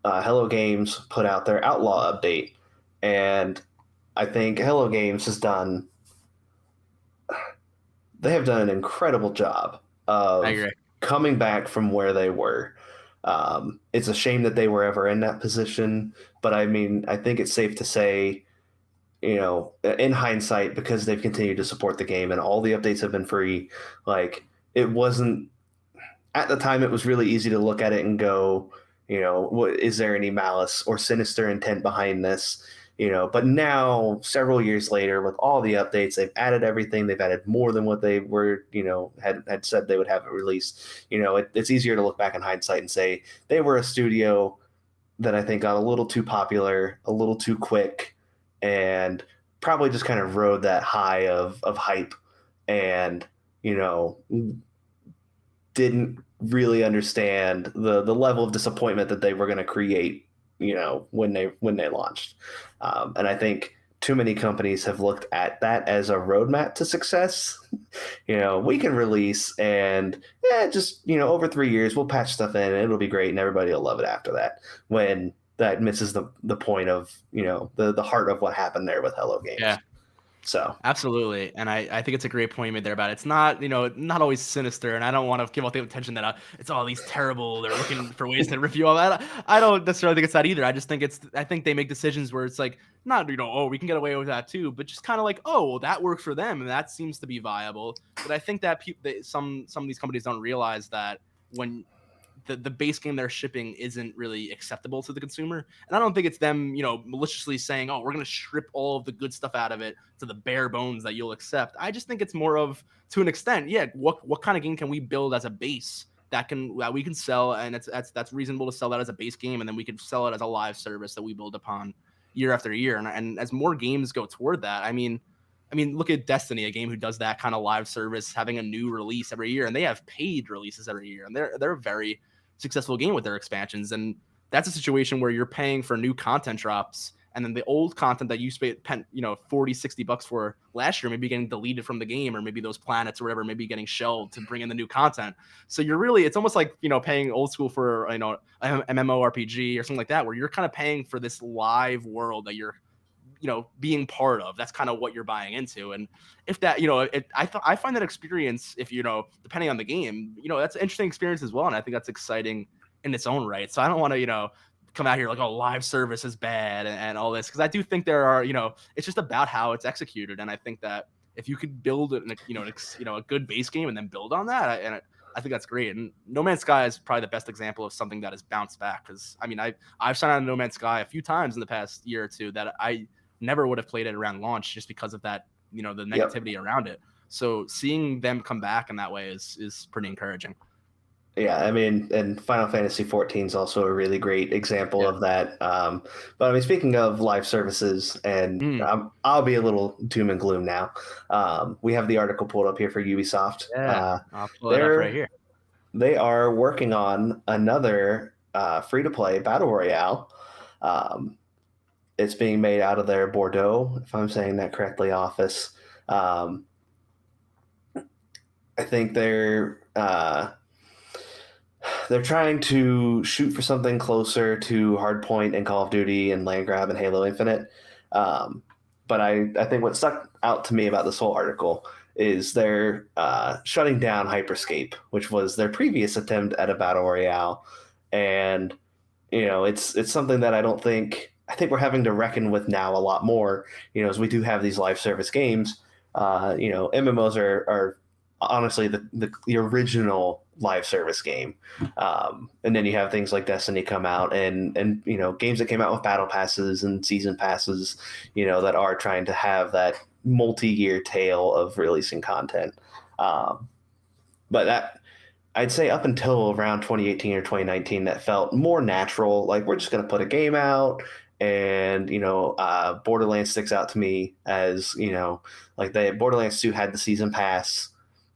Hello Games put out their Outlaw update. And I think Hello Games they have done an incredible job of coming back from where they were. It's a shame that they were ever in that position, but I mean, I think it's safe to say, in hindsight, because they've continued to support the game and all the updates have been free, like it wasn't at the time, it was really easy to look at it and go, is there any malice or sinister intent behind this? But now, several years later, with all the updates, they've added everything. They've added more than what they were, had said they would have it released. It's easier to look back in hindsight and say they were a studio that I think got a little too popular, a little too quick, and probably just kind of rode that high of hype and, didn't really understand the level of disappointment that they were going to create, when they launched. And I think too many companies have looked at that as a roadmap to success. We can release and just, over 3 years, we'll patch stuff in and it'll be great and everybody will love it after that, when that misses the point of, the heart of what happened there with Hello Games. Yeah. So absolutely, and I think it's a great point you made there about it's not not always sinister, and I don't want to give all the attention that it's all these terrible. They're looking for ways to review all that. I don't necessarily think it's that either. I just think I think they make decisions where it's like not oh, we can get away with that too, but just kind of like, oh, well, that works for them and that seems to be viable. But I think that some of these companies don't realize that when the base game they're shipping isn't really acceptable to the consumer. And I don't think it's them, maliciously saying, oh, we're going to strip all of the good stuff out of it to the bare bones that you'll accept. I just think it's more of, to an extent, what kind of game can we build as a base that we can sell, and that's reasonable to sell that as a base game, and then we can sell it as a live service that we build upon year after year. And as more games go toward that, I mean, look at Destiny, a game who does that kind of live service, having a new release every year, and they have paid releases every year, and they're a very successful game with their expansions. And that's a situation where you're paying for new content drops and then the old content that you spent, 40, $60 for last year, maybe getting deleted from the game, or maybe those planets or whatever, maybe getting shelved to bring in the new content. So you're really, it's almost like, paying old school for, an MMORPG or something like that, where you're kind of paying for this live world that you're, being part of. That's kind of what you're buying into. And if that, I find that experience, if, depending on the game, that's an interesting experience as well. And I think that's exciting in its own right. So I don't want to, come out here like, oh, live service is bad and all this. Cause I do think there are, it's just about how it's executed. And I think that if you could build a good base game and then build on that, I think that's great. And No Man's Sky is probably the best example of something that has bounced back. Cause I've signed on to No Man's Sky a few times in the past year or two that I never would have played it around launch just because of that, the negativity around it. So seeing them come back in that way is pretty encouraging. Yeah, I mean, and Final Fantasy 14 is also a really great example of that. But I mean, speaking of live services, and I'll be a little doom and gloom now. We have the article pulled up here for Ubisoft. Yeah, I'll pull it up right here. They are working on another free-to-play Battle Royale. It's being made out of their Bordeaux, if I'm saying that correctly, office. I think they're trying to shoot for something closer to Hardpoint and Call of Duty and Land Grab and Halo Infinite. But I think what stuck out to me about this whole article is they're shutting down Hyperscape, which was their previous attempt at a Battle Royale. And, it's something that I think we're having to reckon with now a lot more, as we do have these live service games. MMOs are honestly the original live service game. And then you have things like Destiny come out and games that came out with battle passes and season passes, that are trying to have that multi-year tail of releasing content. But that, I'd say up until around 2018 or 2019, that felt more natural. Like, we're just going to put a game out. And, Borderlands sticks out to me as, like Borderlands 2 had the season pass,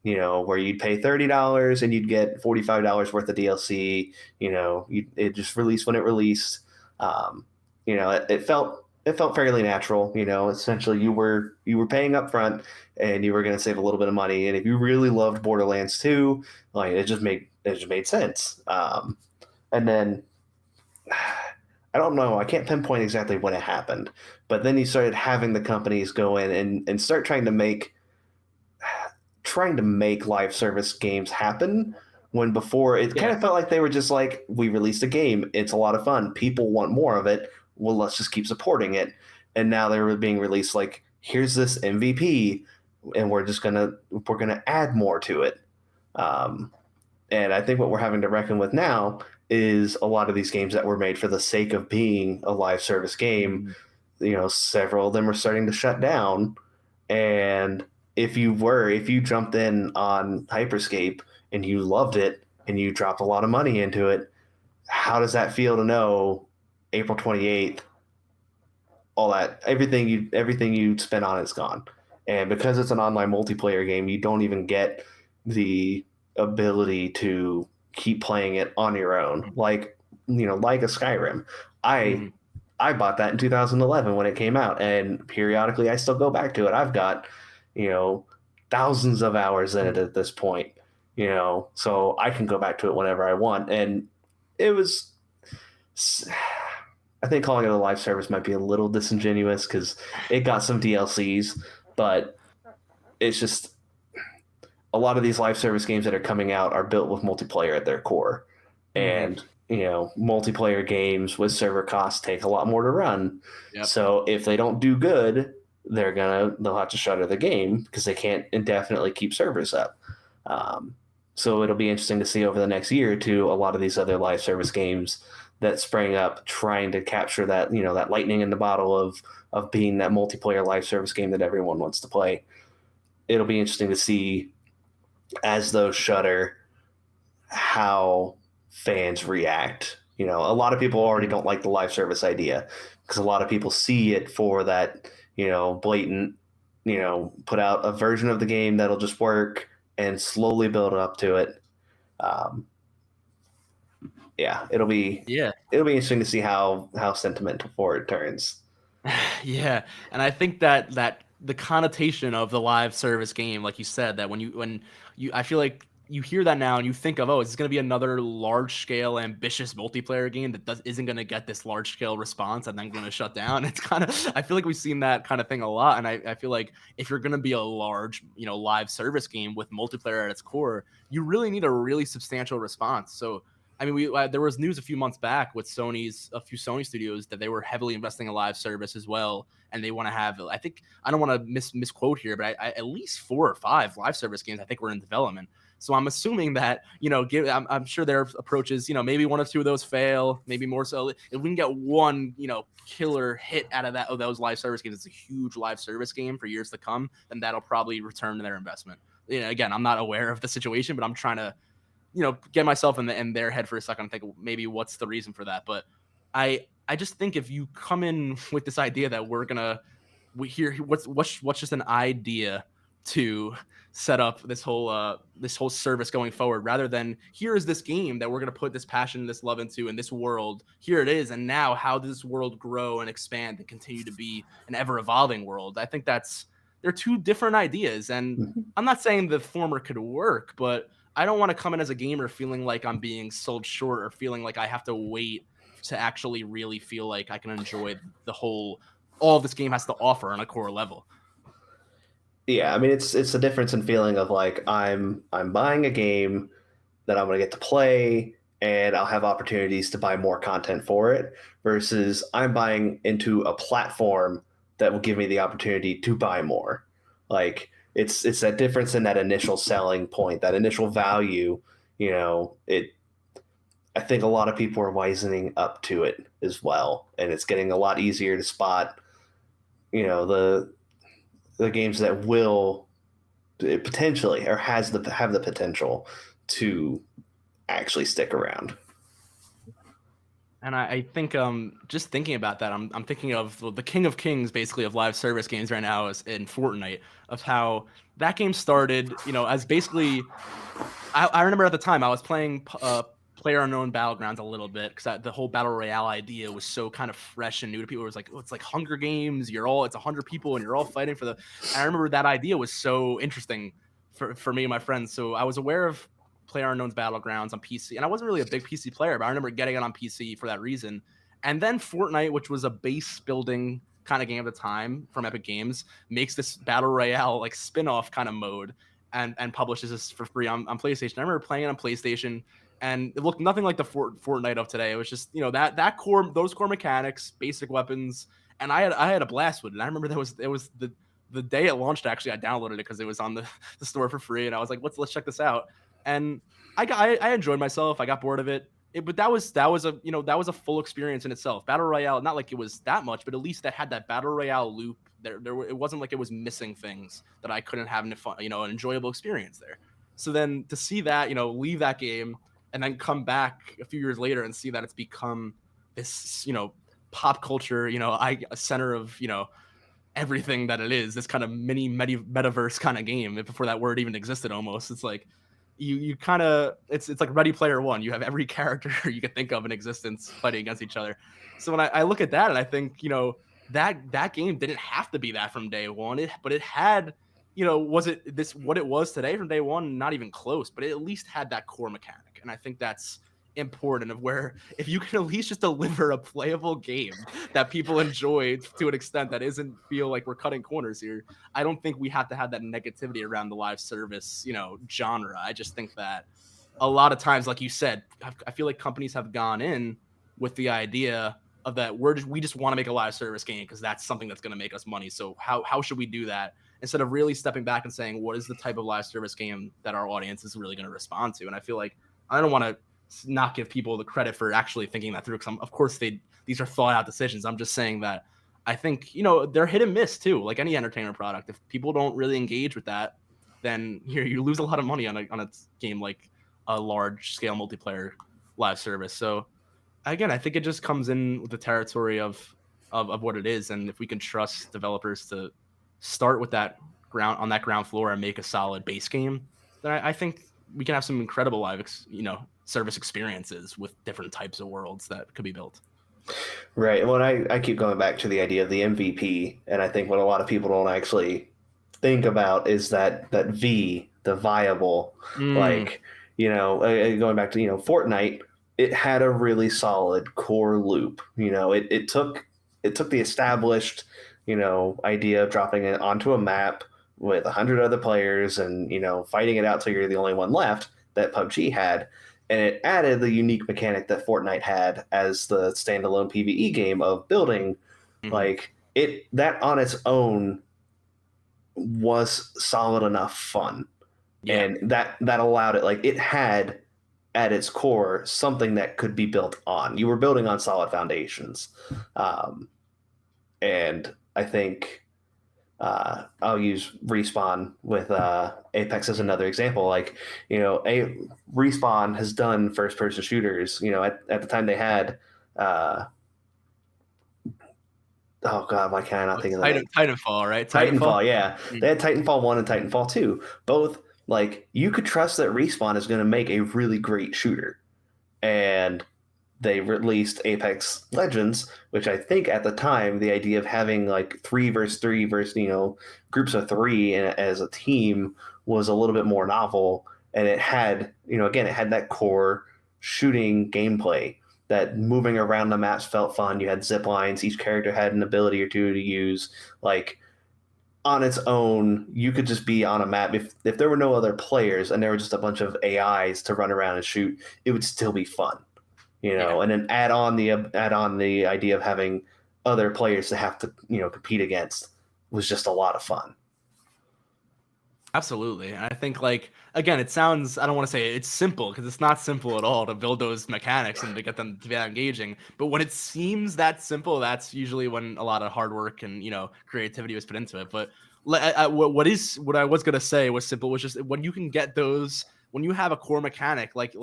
where you'd pay $30 and you'd get $45 worth of DLC. It just released when it released. It felt fairly natural. Essentially you were paying up front and you were going to save a little bit of money. And if you really loved Borderlands 2, like it just made sense. And then I don't know, I can't pinpoint exactly when it happened, but then you started having the companies go in and start trying to make live service games happen, when before it kind of felt like they were just like, we released a game, it's a lot of fun, people want more of it, well, let's just keep supporting it. And now they were being released like, here's this MVP and we're gonna add more to it. And I think what we're having to reckon with now is a lot of these games that were made for the sake of being a live service game, several of them are starting to shut down. And if you jumped in on Hyperscape and you loved it and you dropped a lot of money into it, how does that feel to know April 28th, everything you spent on it's gone? And because it's an online multiplayer game, you don't even get the ability to keep playing it on your own, like a Skyrim. I bought that in 2011 when it came out, and periodically I still go back to it. I've got thousands of hours in it at this point, so I can go back to it whenever I want. And it was, I think calling it a live service might be a little disingenuous because it got some DLCs, but it's just, a lot of these live service games that are coming out are built with multiplayer at their core. And, multiplayer games with server costs take a lot more to run. Yep. So if they don't do good, they'll have to shutter the game because they can't indefinitely keep servers up. So it'll be interesting to see over the next year or two, a lot of these other live service games that sprang up trying to capture that, that lightning in the bottle of being that multiplayer live service game that everyone wants to play. It'll be interesting to see, as those shutter, how fans react. A lot of people already don't like the live service idea because a lot of people see it for that, blatant, put out a version of the game that'll just work and slowly build up to it. It'll be interesting to see how sentimental forward turns. Yeah, and I think that the connotation of the live service game, like you said, that when you I feel like you hear that now and you think of, oh, it's going to be another large scale ambitious multiplayer game that isn't going to get this large scale response and then going to shut down. It's kind of, I feel like we've seen that kind of thing a lot, and I feel like if you're going to be a large, live service game with multiplayer at its core, you really need a really substantial response. So I mean, there was news a few months back with a few Sony studios that they were heavily investing in live service as well, and they want to have. I think I don't want to misquote here, but at least 4 or 5 live service games I think were in development. So I'm assuming that I'm sure their approach is maybe 1 or 2 of those fail, maybe more so. If we can get one killer hit out of those live service games, it's a huge live service game for years to come. Then that'll probably return to their investment. Again, I'm not aware of the situation, but I'm trying to get myself in their head for a second and think maybe what's the reason for that. But I just think if you come in with this idea that we hear what's just an idea to set up this whole service going forward, rather than here is this game that we're gonna put this passion, this love into, in this world. Here it is, and now how does this world grow and expand and continue to be an ever evolving world? I think they're 2 different ideas, and Mhm. I'm not saying the former could work, but I don't want to come in as a gamer feeling like I'm being sold short or feeling like I have to wait to actually really feel like I can enjoy all this game has to offer on a core level. Yeah, I mean it's the difference in feeling of like I'm buying a game that I'm going to get to play and I'll have opportunities to buy more content for it versus I'm buying into a platform that will give me the opportunity to buy more. Like it's that difference in that initial selling point, that initial value, it I think a lot of people are wisening up to it as well and it's getting a lot easier to spot, the games that will potentially or have the potential to actually stick around. And I think just thinking about that, I'm thinking of the king of kings basically of live service games right now is in Fortnite, of how that game started, as basically I remember at the time I was playing Player Unknown Battlegrounds a little bit because the whole battle royale idea was so kind of fresh and new to people. It was like, oh, it's like Hunger Games. It's 100 people and you're all fighting for the. And I remember that idea was so interesting for me and my friends. So I was aware of Player Unknown's Battlegrounds on PC, and I wasn't really a big PC player, but I remember getting it on PC for that reason. And then Fortnite, which was a base building kind of game at the time from Epic Games, makes this battle royale like spin-off kind of mode and publishes this for free on PlayStation. I remember playing it on PlayStation, and it looked nothing like the Fortnite of today. It was just those core mechanics, basic weapons, and I had a blast with it. And I remember it was the day it launched. Actually, I downloaded it because it was on the store for free, and I was like, let's check this out. And I enjoyed myself. I got bored of it. But that was a full experience in itself. Battle Royale, not like it was that much, but at least that had that Battle Royale loop. It wasn't like it was missing things that I couldn't have an enjoyable experience there. So then to see that, leave that game and then come back a few years later and see that it's become this, pop culture, a center of, everything that it is, this kind of metaverse kind of game before that word even existed almost. It's like you kind of it's like Ready Player One. You have every character you could think of in existence fighting against each other. So when I look at that and I think, that game didn't have to be that from day one, but it had, was it this what it was today from day one? Not even close, but it at least had that core mechanic. And I think that's important, of where if you can at least just deliver a playable game that people enjoy to an extent that isn't feel like we're cutting corners here, I don't think we have to have that negativity around the live service, genre. I just think that a lot of times, like you said, I feel like companies have gone in with the idea of that we just want to make a live service game because that's something that's going to make us money. So how should we do that, instead of really stepping back and saying what is the type of live service game that our audience is really going to respond to? And I feel like I don't want to not give people the credit for actually thinking that through, because of course these are thought out decisions. I'm just saying that I think they're hit and miss too, like any entertainment product. If people don't really engage with that, then you lose a lot of money on a game like a large scale multiplayer live service. So again, I think it just comes in with the territory of what it is, and if we can trust developers to start with that ground floor and make a solid base game, then I think we can have some incredible live service experiences with different types of worlds that could be built. Right. Well, I keep going back to the idea of the MVP, and I think what a lot of people don't actually think about is that V, the viable, Mm, like, going back to, Fortnite, it had a really solid core loop. It took the established, idea of dropping it onto a map with 100 other players and, fighting it out till you're the only one left that PUBG had, and it added the unique mechanic that Fortnite had as the standalone PvE game of building. mhm. Like it, that on its own was solid enough fun, Yeah, and that allowed it. Like it had at its core something that could be built on. You were building on solid foundations, um, and I think I'll use Respawn with Apex as mhm. another example. Like, Respawn has done first person shooters. At the time they had, uh, oh God, why can't I not think What's of the name? Titanfall, right? Titanfall? Titanfall, yeah. Mm, They had Titanfall 1 and Titanfall 2. Both, like, you could trust that Respawn is going to make a really great shooter. And they released Apex Legends, which I think at the time the idea of having like three versus groups of three as a team was a little bit more novel, and it had again it had that core shooting gameplay. That moving around the maps felt fun. You had zip lines. Each character had an ability or two to use. Like on its own, you could just be on a map. If there were no other players and there were just a bunch of AIs to run around and shoot, it would still be fun, yeah. and then add on the idea of having other players to have to compete against was just a lot of fun. Absolutely. And I think like again, it sounds I don't want to say it's simple because it's not simple at all to build those mechanics and to get them to be that engaging. But when it seems that simple, that's usually when a lot of hard work and creativity was put into it. But what I was gonna say was simple was just when you can get those when you have a core mechanic like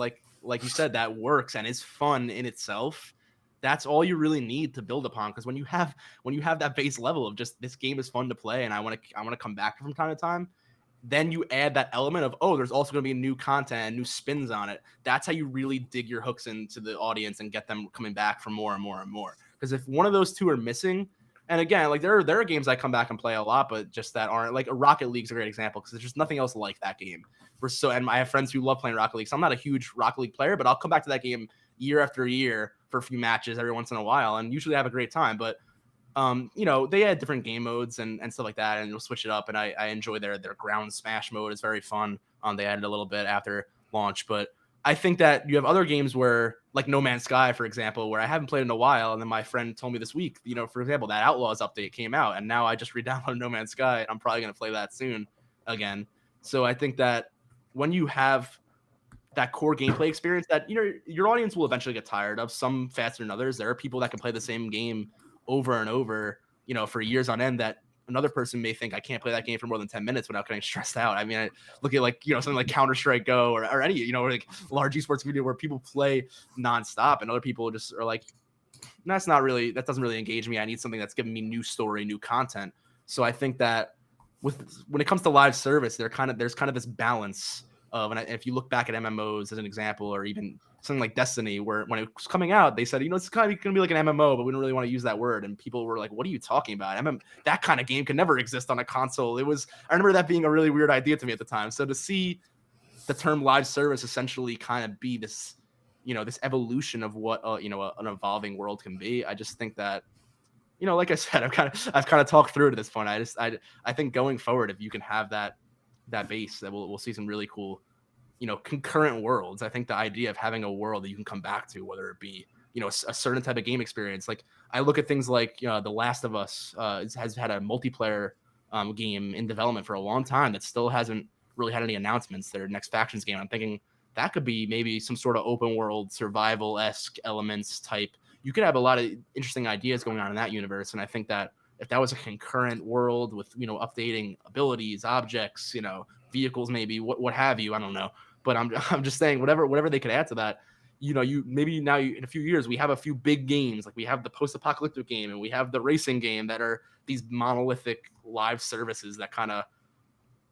you said that works and is fun in itself. That's all you really need to build upon because when you have that base level of just this game is fun to play and I want to come back from time to time, then you add that element of, oh, there's also going to be new content and new spins on it. That's how you really dig your hooks into the audience and get them coming back for more and more and more. Because if one of those two are missing, and again, like there are games I come back and play a lot, but just that aren't like a Rocket League's a great example because there's just nothing else like that game. And I have friends who love playing Rocket League, so I'm not a huge Rocket League player, but I'll come back to that game year after year for a few matches every once in a while, and usually have a great time. But they had different game modes and stuff like that, and you'll switch it up. And I enjoy their ground smash mode. It's very fun. They added a little bit after launch, but I think that you have other games where, like No Man's Sky, for example, where I haven't played in a while, and then my friend told me this week, for example, that Outlaws update came out, and now I just re-downloaded No Man's Sky, and I'm probably gonna play that soon again. So I think that when you have that core gameplay experience that your audience will eventually get tired of, some faster than others. There are people that can play the same game over and over, for years on end that another person may think I can't play that game for more than 10 minutes without getting stressed out. I mean, I look at like, something like Counter-Strike Go or any, like large esports video where people play nonstop and other people just are like, that doesn't really engage me. I need something that's giving me new story, new content. So I think that when it comes to live service, there's kind of this balance of, and if you look back at MMOs as an example, or even something like Destiny, where when it was coming out, they said, it's kind of going to be like an MMO, but we don't really want to use that word. And people were like, what are you talking about? That kind of game can never exist on a console. I remember that being a really weird idea to me at the time. So to see the term live service essentially kind of be this, this evolution of what, an evolving world can be. I just think that, like I said, I've kind of talked through it at this point. I think going forward, if you can have that base, that we'll see some really cool, concurrent worlds. I think the idea of having a world that you can come back to, whether it be, a certain type of game experience. Like I look at things like, The Last of Us has had a multiplayer game in development for a long time that still hasn't really had any announcements. Their next factions game. I'm thinking that could be maybe some sort of open world survival-esque elements type. You could have a lot of interesting ideas going on in that universe. And I think that if that was a concurrent world with, updating abilities, objects, vehicles, maybe what have you, I don't know. But I'm just saying whatever they could add to that. You maybe now in a few years we have a few big games, like we have the post-apocalyptic game and we have the racing game, that are these monolithic live services that kind of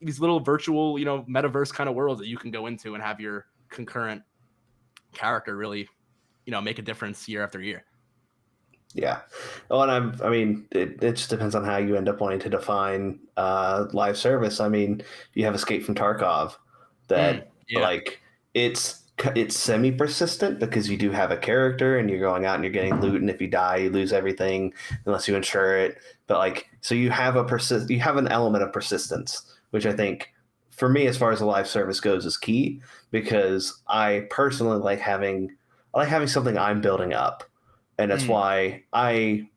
these little virtual, metaverse kind of worlds that you can go into and have your concurrent character really, make a difference year after year. Yeah. Well, and I mean, it just depends on how you end up wanting to define live service. I mean, you have Escape from Tarkov that Yeah. like it's semi persistent because you do have a character and you're going out and you're getting loot, and if you die, you lose everything unless you insure it. But like, so you have an element of persistence, which I think for me, as far as the live service goes, is key because I personally I like having something I'm building up, and that's Mm, why I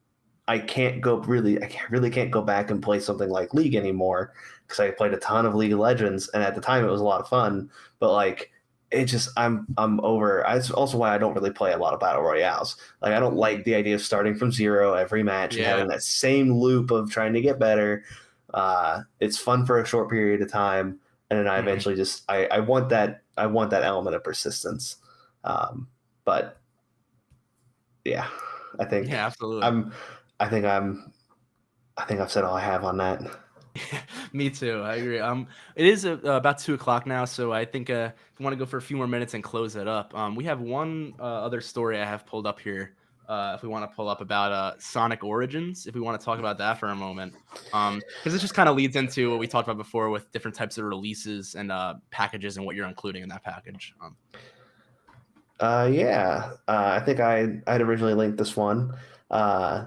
really can't go back and play something like League anymore because I played a ton of League of Legends, and at the time it was a lot of fun. But like, it just I'm over. That's also why I don't really play a lot of battle royales. Like, I don't like mm, the idea of starting from zero every match and yeah. having that same loop of trying to get better. It's fun for a short period of time, and then I Mhm. eventually just I want that element of persistence. Um, but yeah, I think Yeah, absolutely. I'm I think I'm I think I've said all I have on that. Me too. I agree. It is about 2 o'clock now, so I think if we want to go for a few more minutes and close it up, we have one other story I have pulled up here. If we want to pull up about Sonic Origins, if we want to talk about that for a moment, because it just kind of leads into what we talked about before with different types of releases and packages and what you're including in that package. Yeah, I think I'd originally linked this one. Uh,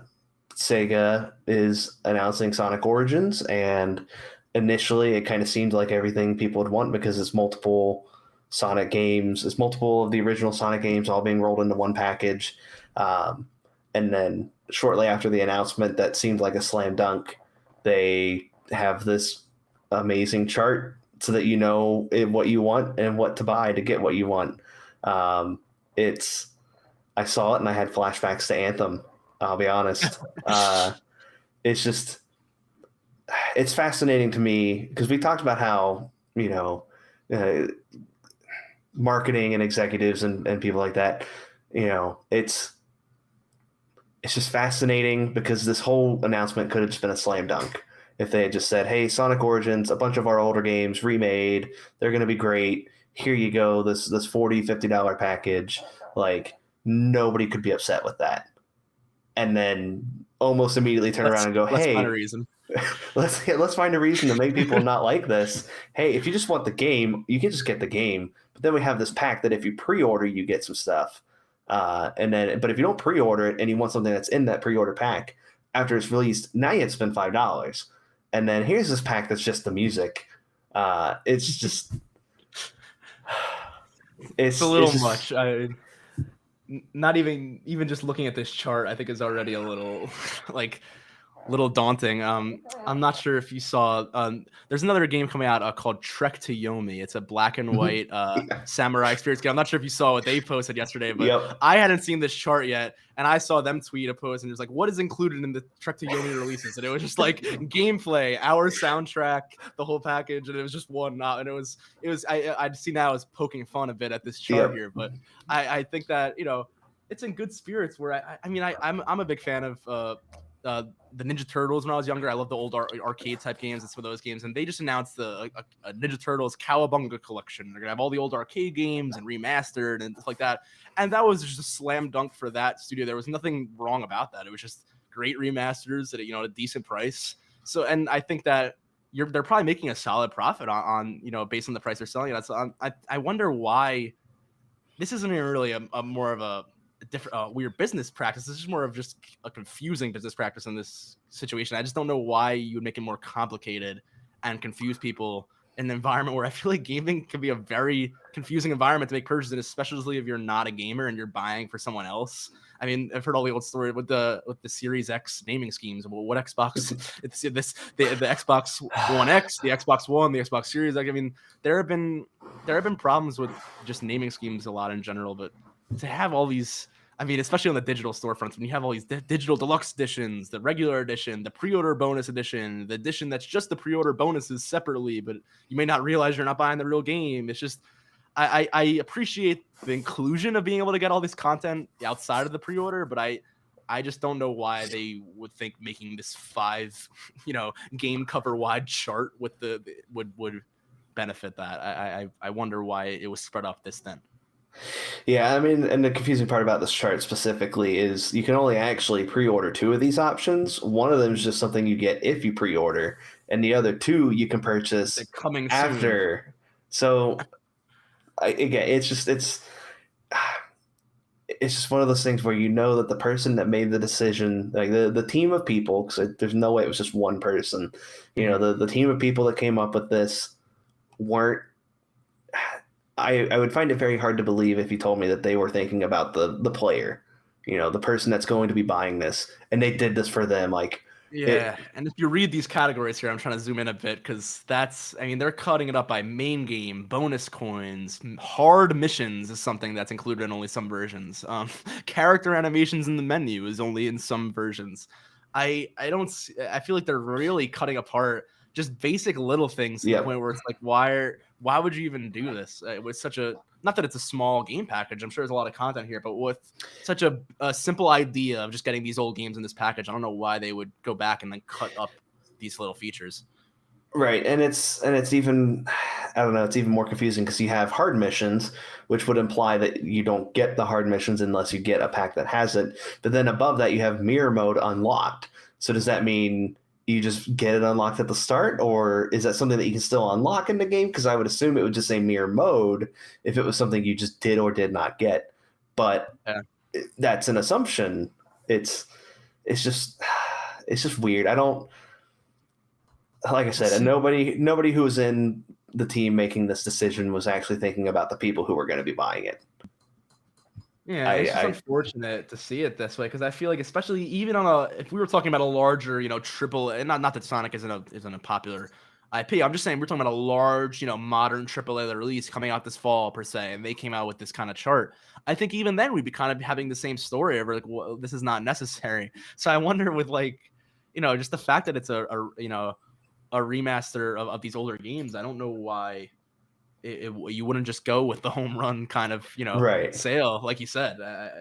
Sega is announcing Sonic Origins, and initially it kind of seemed like everything people would want because it's multiple Sonic games, it's multiple of the original Sonic games all being rolled into one package. Um, and then shortly after the announcement, that seemed like a slam dunk. They have this amazing chart so that you know what you want and what to buy to get what you want. Um, it's I saw it and I had flashbacks to Anthem. I'll be honest. It's just it's fascinating to me because we talked about how uh, marketing and executives and people like that. It's just fascinating because this whole announcement could have just been a slam dunk if they had just said, "Hey, Sonic Origins, a bunch of our older games remade. They're going to be great. Here you go. This $40-$50 package." Like, nobody could be upset with that. And then almost immediately turn around and go, Let's find a "Hey, reason. let's find a reason to make people not like this. Hey, if you just want the game, you can just get the game. But then we have this pack that if you pre-order, you get some stuff. But if you don't pre-order it and you want something that's in that pre-order pack after it's released, now you have to spend $5. And then here's this pack that's just the music. It's just It's a it's little just much. Not even just looking at this chart, I think is already a little like little daunting. I'm not sure if you saw. There's another game coming out called Trek to Yomi. It's a black and white yeah. samurai experience game. I'm not sure if you saw what they posted yesterday, but Yep. I hadn't seen this chart yet, and I saw them tweet a post and it was like, "What is included in the Trek to Yomi releases?" And it was just like gameplay, our soundtrack, the whole package, and it was just one. And I see now as poking fun a bit at this chart Yep. here, but I think that it's in good spirits. Where I'm a big fan of. The Ninja Turtles when I was younger. I love the old arcade type games. It's for those games, and they just announced a Ninja Turtles Cowabunga collection. They're gonna have all the old arcade games and remastered and stuff like that. And that was just a slam dunk for that studio. There was nothing wrong about that. It was just great remasters at a decent price. So, and I think that they're probably making a solid profit on based on the price they're selling it. So I wonder why this isn't even really a more of a different weird business practice. This is more of just a confusing business practice in this situation. I just don't know why you would make it more complicated and confuse people in an environment where I feel like gaming can be a very confusing environment to make purchases, especially if you're not a gamer and you're buying for someone else. I mean, I've heard all the old story with the Series X naming schemes. Well, what Xbox? It's the Xbox One X, the Xbox One, the Xbox Series. Like, I mean, there have been problems with just naming schemes a lot in general, but to have all these, I mean, especially on the digital storefronts, when you have all these digital deluxe editions, the regular edition, the pre-order bonus edition, the edition that's just the pre-order bonuses separately, but you may not realize you're not buying the real game. It's just, I appreciate the inclusion of being able to get all this content outside of the pre-order, but I just don't know why they would think making this 5, game cover wide chart would benefit that. I wonder why it was spread up this thin. Yeah, I mean, and the confusing part about this chart specifically is you can only actually pre-order two of these options. One of them is just something you get if you pre-order, and the other two you can They're purchase coming soon. after. So again, it's just one of those things where you know that the person that made the decision, like the team of people, because there's no way it was just one person, Mhm. the team of people that came up with this weren't. I would find it very hard to believe if you told me that they were thinking about the player, the person that's going to be buying this, and they did this for them. Like it, Yeah, and if you read these categories here, I'm trying to zoom in a bit because I mean, they're cutting it up by main game, bonus coins, hard missions is something that's included in only some versions. Character animations in the menu is only in some versions. I don't, I feel like they're really cutting apart just basic little things to the yep, point where it's like, why would you even do this? With such a, not that it's a small game package. I'm sure there's a lot of content here, but with such a simple idea of just getting these old games in this package. I don't know why they would go back and then cut up these little features. right, and it's even, I don't know, it's even more confusing because you have hard missions, which would imply that you don't get the hard missions unless you get a pack that has it. But then above that, you have mirror mode unlocked. So does that mean you just get it unlocked at the start, or is that something that you can still unlock in the game? Because I would assume it would just say mirror mode if it was something you just did or did not get. But Yeah. that's an assumption. It's it's just it's just weird. I don't, like I said, and See, nobody who was in the team making this decision was actually thinking about the people who were going to be buying it. yeah, I, it's just I unfortunate to see it this way because I feel like, especially even on a, if we were talking about a larger, triple, and not that Sonic isn't a popular IP. I'm just saying we're talking about a large, modern AAA release coming out this fall per se, and they came out with this kind of chart. I think even then we'd be kind of having the same story over like, well, this is not necessary. So I wonder with like, just the fact that it's a remaster of these older games. I don't know why you wouldn't just go with the home run kind of right. sale, like you said.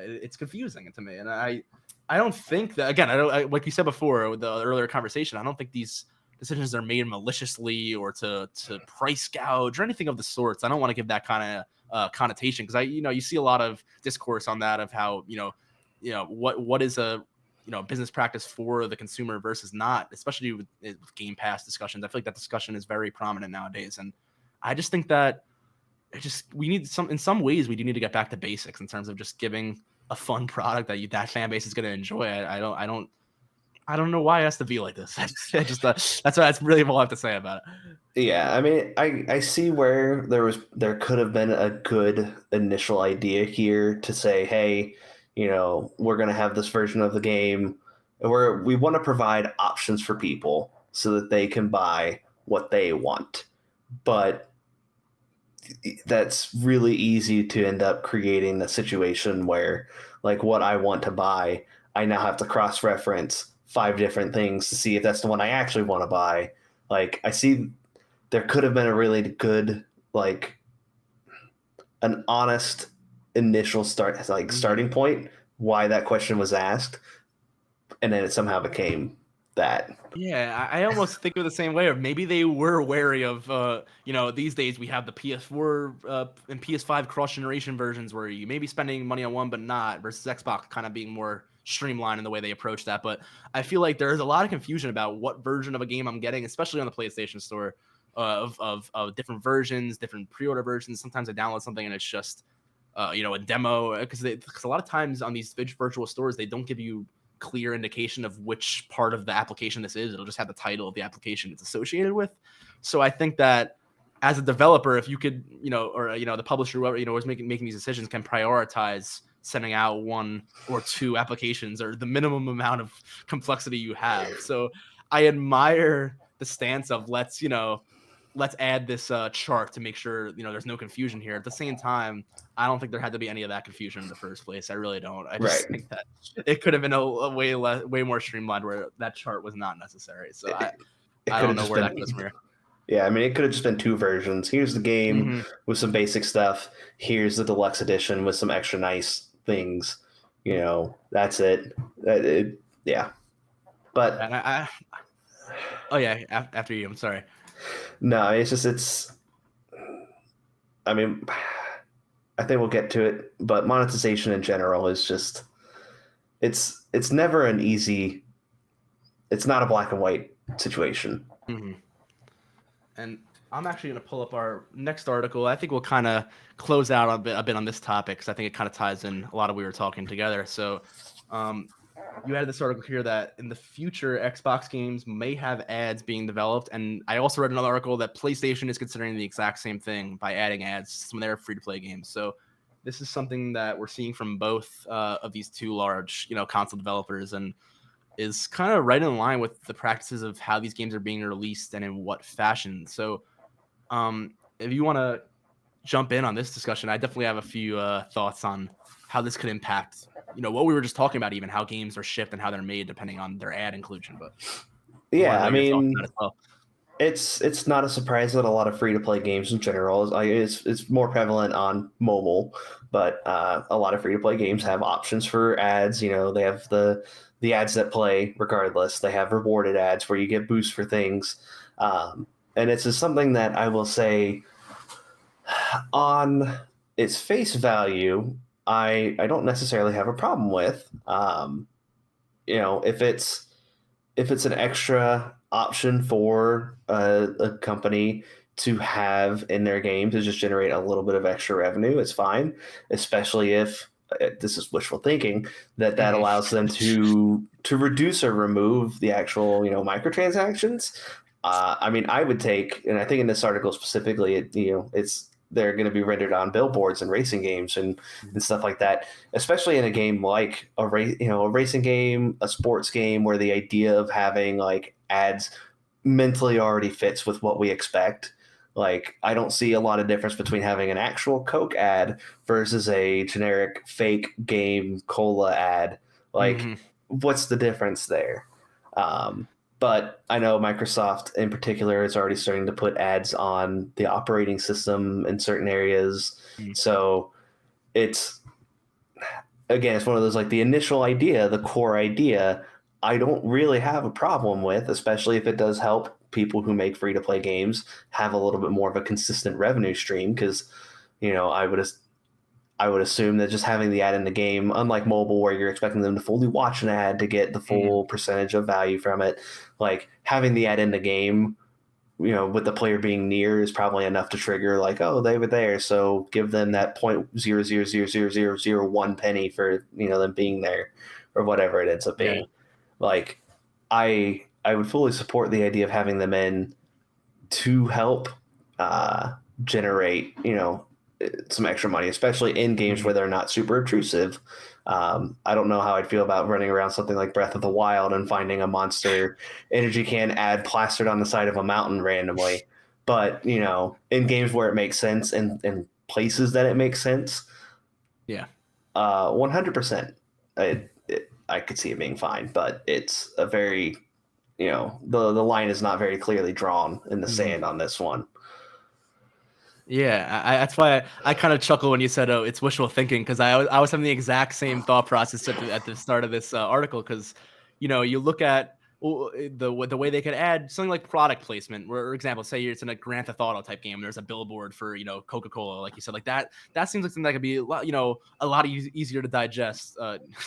It's confusing to me, and I don't think that, again. Like you said before with the earlier conversation. I don't think these decisions are made maliciously or to price gouge or anything of the sorts. I don't want to give that kind of connotation because you see a lot of discourse on that of how what is a business practice for the consumer versus not, especially with Game Pass discussions. I feel like that discussion is very prominent nowadays, and I just think that we need in some ways we do need to get back to basics in terms of just giving a fun product that fan base is going to enjoy. I don't know why it has to be like this. That's really all I have to say about it. Yeah, I mean, I see where there could have been a good initial idea here to say, hey, we're going to have this version of the game where we want to provide options for people so that they can buy what they want. But that's really easy to end up creating a situation where, like, what I want to buy, I now have to cross reference five different things to see if that's the one I actually want to buy. Like, I see there could have been a really good, like, an honest initial Mhm. starting point why that question was asked, and then it somehow became that. Yeah, I almost think of the same way. Or maybe they were wary of, these days we have the PS4 and PS5 cross generation versions where you may be spending money on one but not, versus Xbox kind of being more streamlined in the way they approach that. But I feel like there's a lot of confusion about what version of a game I'm getting, especially on the PlayStation Store, of different versions, different pre-order versions. Sometimes I download something and it's just, a demo because a lot of times on these virtual stores they don't give you clear indication of which part of the application this is. It'll just have the title of the application it's associated with. So I think that as a developer, if you could, or the publisher, whoever is making these decisions, can prioritize sending out one or two applications or the minimum amount of complexity you have. So I admire the stance of let's add this chart to make sure there's no confusion here. At the same time, I don't think there had to be any of that confusion in the first place. I really don't. I just Right. think that it could have been a way more streamlined where that chart was not necessary. So I It, it I could don't have know just where that goes been, from here. yeah, I mean, it could have just been two versions. Here's the game Mm-hmm. with some basic stuff. Here's the deluxe edition with some extra nice things. That's it. Yeah. But And oh yeah, after you. I'm sorry. no, I mean, I think we'll get to it, but monetization in general is just it's never an easy. It's not a black and white situation. Mm-hmm. And I'm actually going to pull up our next article. I think we'll kind of close out a bit on this topic because I think it kind of ties in a lot of what we were talking together. So, you had this article here that in the future, Xbox games may have ads being developed. And I also read another article that PlayStation is considering the exact same thing by adding ads to some of their free-to-play games. So this is something that we're seeing from both of these two large, console developers, and is kind of right in line with the practices of how these games are being released and in what fashion. So if you want to jump in on this discussion, I definitely have a few thoughts on how this could impact, what we were just talking about, even how games are shipped and how they're made depending on their ad inclusion. But yeah, I mean, it's not a surprise that a lot of free to play games in general it's more prevalent on mobile, but a lot of free to play games have options for ads. They have the ads that play regardless. They have rewarded ads where you get boosts for things, and it's just something that I will say on its face value, I don't necessarily have a problem with. If it's an extra option for a company to have in their game to just generate a little bit of extra revenue, it's fine. Especially if this is wishful thinking that allows them to reduce or remove the actual microtransactions. I mean, I would take, and I think in this article specifically, they're going to be rendered on billboards and racing games and stuff like that, especially in a game like a racing game, a sports game, where the idea of having like ads mentally already fits with what we expect. Like, I don't see a lot of difference between having an actual Coke ad versus a generic fake game cola ad. Like, what's the difference there? But I know Microsoft in particular is already starting to put ads on the operating system in certain areas. So it's one of those, like, the initial idea, the core idea, I don't really have a problem with, especially if it does help people who make free to play games have a little bit more of a consistent revenue stream. Because, I would assume that just having the ad in the game, unlike mobile where you're expecting them to fully watch an ad to get the full percentage of value from it, like having the ad in the game, with the player being near is probably enough to trigger like, oh, they were there, so give them that 0.0000001 penny for them being there, or whatever it ends up being. Like, I would fully support the idea of having them in to help generate some extra money, especially in games where they're not super obtrusive. I don't know how I'd feel about running around something like Breath of the Wild and finding a Monster energy can ad plastered on the side of a mountain randomly. But, in games where it makes sense and places that it makes sense, 100%. I could see it being fine, but it's a very, the line is not very clearly drawn in the sand on this one. Yeah, that's why I kind of chuckle when you said, "Oh, it's wishful thinking," because I was having the exact same thought process at the start of this article. Because you look at the way they could add something like product placement. For example, say it's in a Grand Theft Auto type game, and there's a billboard for Coca-Cola, like you said, like that. That seems like something that could be a lot easier to digest.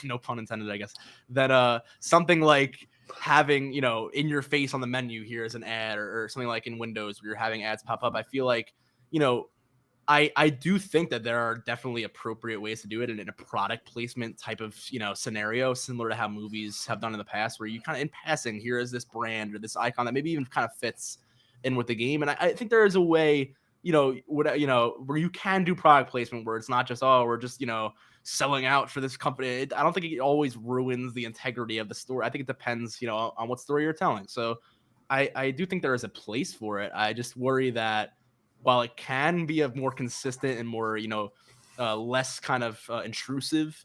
No pun intended, I guess. Than something like having in your face on the menu here is an ad, or something like in Windows where you're having ads pop up. I feel like I do think that there are definitely appropriate ways to do it in a product placement type of, scenario, similar to how movies have done in the past, where you kind of in passing, here is this brand or this icon that maybe even kind of fits in with the game. And I think there is a way, where you can do product placement where it's not just, oh, we're just, selling out for this company. I don't think it always ruins the integrity of the story. I think it depends, on what story you're telling. So I do think there is a place for it. I just worry that while it can be a more consistent and more, less kind of intrusive,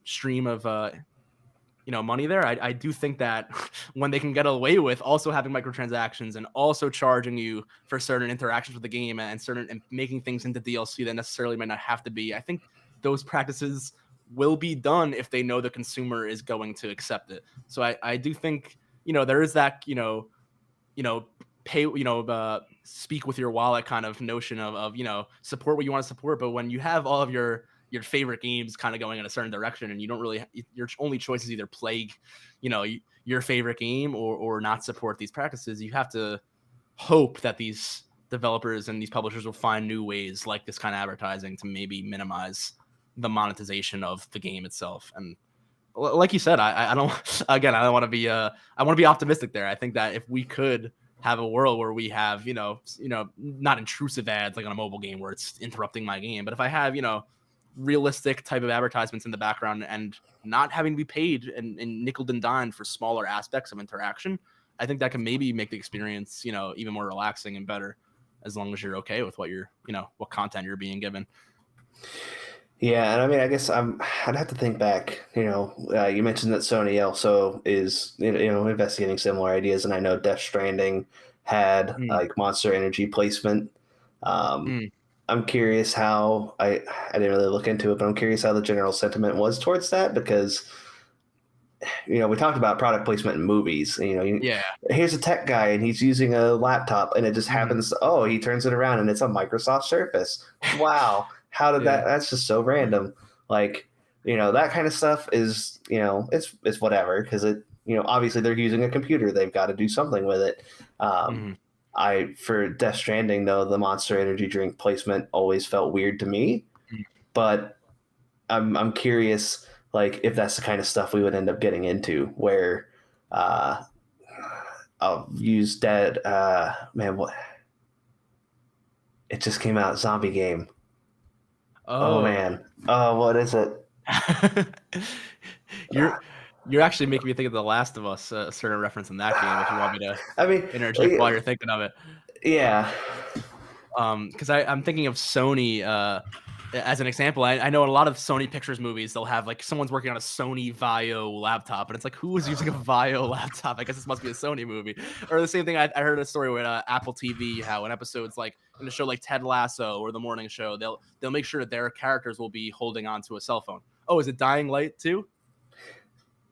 stream of, money there, I do think that when they can get away with also having microtransactions and also charging you for certain interactions with the game and making things into DLC that necessarily might not have to be, I think those practices will be done if they know the consumer is going to accept it. So I do think, there is that, pay, speak with your wallet kind of notion of support what you want to support. But when you have all of your favorite games kind of going in a certain direction, and you don't really, your only choice is either play, your favorite game or not support these practices. You have to hope that these developers and these publishers will find new ways like this kind of advertising to maybe minimize the monetization of the game itself. And like you said, I don't again, I don't want to be I want to be optimistic there. I think that if we could have a world where we have, not intrusive ads like on a mobile game where it's interrupting my game, but if I have, realistic type of advertisements in the background and not having to be paid and nickel and dime for smaller aspects of interaction, I think that can maybe make the experience, even more relaxing and better, as long as you're okay with what what content you're being given. Yeah, and I mean, I guess I'd have to think back. You mentioned that Sony also is investigating similar ideas, and I know Death Stranding had like Monster Energy placement. Mm. I'm curious how I didn't really look into it, but I'm curious how the general sentiment was towards that because we talked about product placement in movies. Yeah. Here's a tech guy and he's using a laptop, and it just happens. Oh, he turns it around and it's a Microsoft Surface. Wow. How did that? That's just so random. Like, that kind of stuff is, it's whatever because it, obviously they're using a computer. They've got to do something with it. For Death Stranding though, the Monster Energy drink placement always felt weird to me, but I'm curious, like if that's the kind of stuff we would end up getting into where, I'll use dead, what? It just came out, zombie game. Oh man. What is it? You're actually making me think of The Last of Us, a certain reference in that game. If you want me to, interject while you're thinking of it. Yeah. Because I'm thinking of Sony as an example. I know in a lot of Sony Pictures movies, they'll have like someone's working on a Sony Vaio laptop, and it's like, who is using a Vaio laptop? I guess this must be a Sony movie. Or the same thing, I heard a story with Apple TV, how in episodes like in a show like Ted Lasso or The Morning Show, they'll make sure that their characters will be holding onto a cell phone. Oh, is it Dying Light too?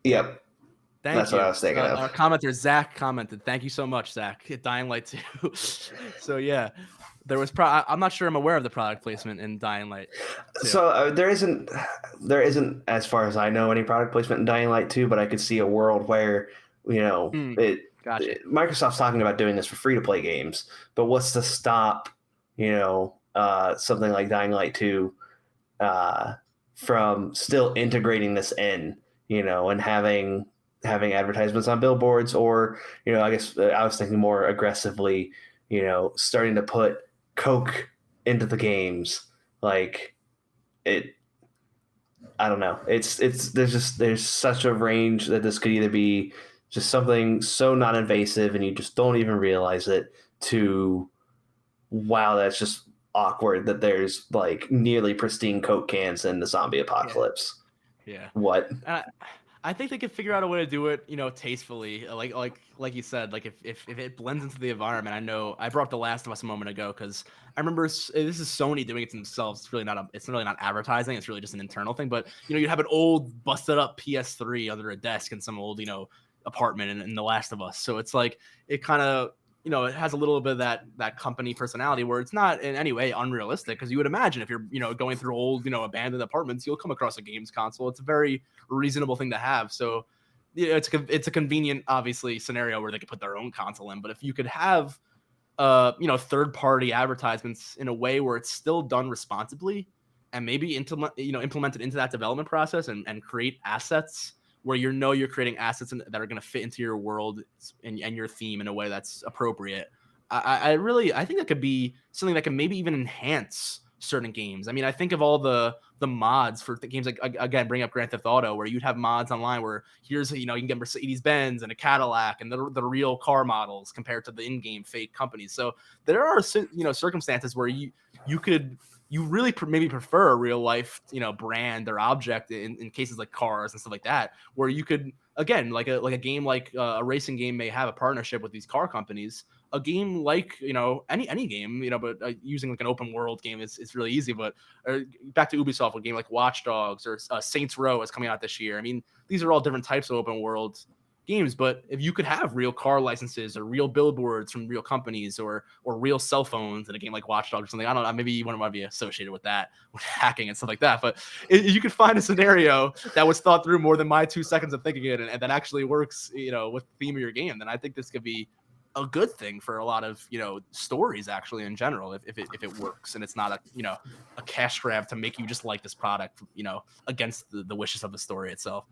Yep. That's what I was thinking of. Our commenter, Zach, commented. Thank you so much, Zach. Dying Light 2. So, yeah. There was I'm not sure I'm aware of the product placement in Dying Light 2. So there isn't, as far as I know, any product placement in Dying Light 2, but I could see a world where, Gotcha. Microsoft's talking about doing this for free-to-play games, but what's to stop, something like Dying Light 2 from still integrating this in, and having advertisements on billboards, or I guess I was thinking more aggressively, starting to put Coke into the games. Like it, I don't know. There's such a range that this could either be just something so non-invasive and you just don't even realize it, to wow, that's just awkward that there's like nearly pristine Coke cans in the zombie apocalypse. Yeah. What? I think they could figure out a way to do it, tastefully. Like you said, like if it blends into the environment. I know I brought up The Last of Us a moment ago because I remember this is Sony doing it themselves. It's really not advertising. It's really just an internal thing. But you have an old busted up PS3 under a desk in some old apartment in The Last of Us. So it's like it kind of it has a little bit of that company personality where it's not in any way unrealistic, because you would imagine if you're going through old abandoned apartments, you'll come across a games console. It's a very reasonable thing to have. So it's a convenient, obviously, scenario where they could put their own console in. But if you could have third party advertisements in a way where it's still done responsibly and maybe implemented into that development process and create assets where you're creating assets that are going to fit into your world and your theme in a way that's appropriate. I think that could be something that can maybe even enhance certain games. I mean, I think of all the mods for the games, like, again, bring up Grand Theft Auto, where you'd have mods online where here's, you can get Mercedes-Benz and a Cadillac and the real car models compared to the in-game fake companies. So there are, circumstances where you really maybe prefer a real life, brand or object in cases like cars and stuff like that, where you could, again, like a game, like a racing game may have a partnership with these car companies. A game like, any game, but using like an open world game is really easy. But back to Ubisoft, a game like Watch Dogs or Saints Row is coming out this year. I mean, these are all different types of open worlds games. But if you could have real car licenses or real billboards from real companies or real cell phones in a game like Watch Dogs or something, I don't know, maybe you wouldn't want to be associated with that, with hacking and stuff like that. But you could find a scenario that was thought through more than my 2 seconds of thinking it, and that actually works, with the theme of your game, then I think this could be a good thing for a lot of stories actually in general, if it works and it's not a cash grab to make you just like this product against the wishes of the story itself.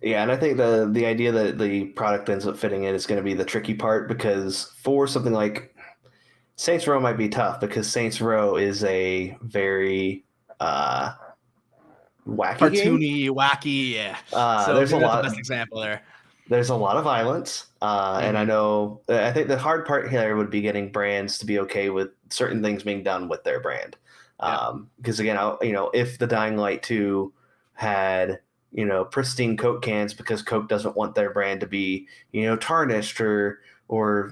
Yeah, and I think the idea that the product ends up fitting in is going to be the tricky part, because for something like Saints Row might be tough, because Saints Row is a very wacky game. Cartoony, wacky, yeah. So There's a maybe that's the lot. best example there. There's a lot of violence, and I think the hard part here would be getting brands to be okay with certain things being done with their brand. Because again, if the Dying Light 2 had pristine Coke cans, because Coke doesn't want their brand to be tarnished, or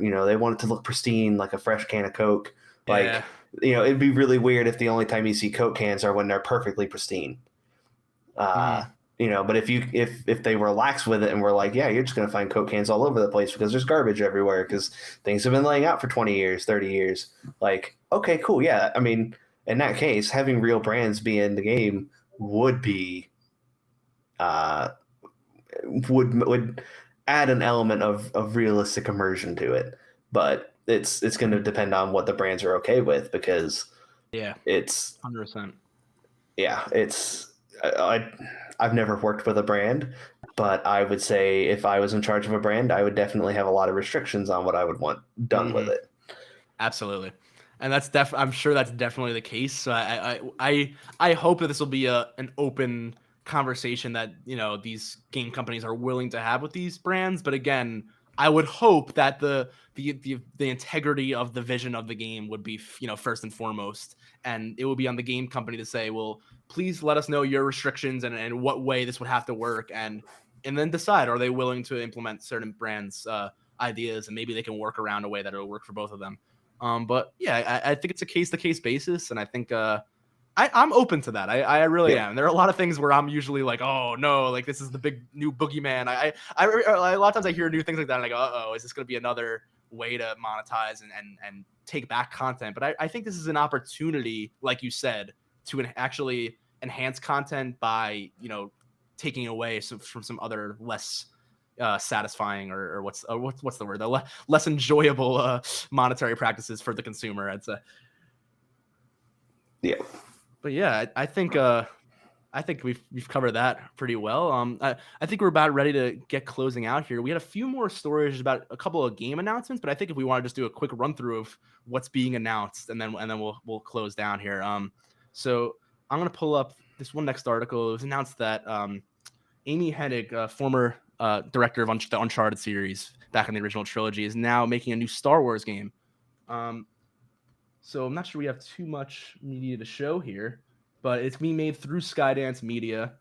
they want it to look pristine like a fresh can of Coke. Like it'd be really weird if the only time you see Coke cans are when they're perfectly pristine. But if they were lax with it and were like, yeah, you're just going to find Coke cans all over the place because there's garbage everywhere because things have been laying out for 20 years, 30 years. Like, okay, cool. Yeah. I mean, in that case, having real brands be in the game would be, would add an element of realistic immersion to it. But it's going to depend on what the brands are okay with, because it's 100%. Yeah, I've never worked with a brand, but I would say if I was in charge of a brand, I would definitely have a lot of restrictions on what I would want done with it. Absolutely. And I'm sure that's definitely the case. So I hope that this will be an open conversation that, these game companies are willing to have with these brands. But again, I would hope that the integrity of the vision of the game would be, first and foremost, and it would be on the game company to say, well, please let us know your restrictions and what way this would have to work, and then decide, are they willing to implement certain brands' ideas, and maybe they can work around a way that it'll work for both of them. But yeah, I think it's a case-to-case basis, and I think I'm open to that. I really am. There are a lot of things where I'm usually like, oh no, like this is the big new boogeyman. I a lot of times I hear new things like that, and I go, uh-oh, is this going to be another way to monetize and take back content? But I think this is an opportunity, like you said, to actually enhance content by taking away from some other less satisfying or what's the word, the less enjoyable monetary practices for the consumer, I'd say. Yeah. But yeah, I think we've covered that pretty well. I think we're about ready to get closing out here. We had a few more stories about a couple of game announcements, but I think if we want to just do a quick run through of what's being announced, and then we'll close down here. So I'm gonna pull up this one next article. It was announced that Amy Hennig, former director of the Uncharted series back in the original trilogy, is now making a new Star Wars game. So I'm not sure we have too much media to show here, but it's being made through Skydance Media.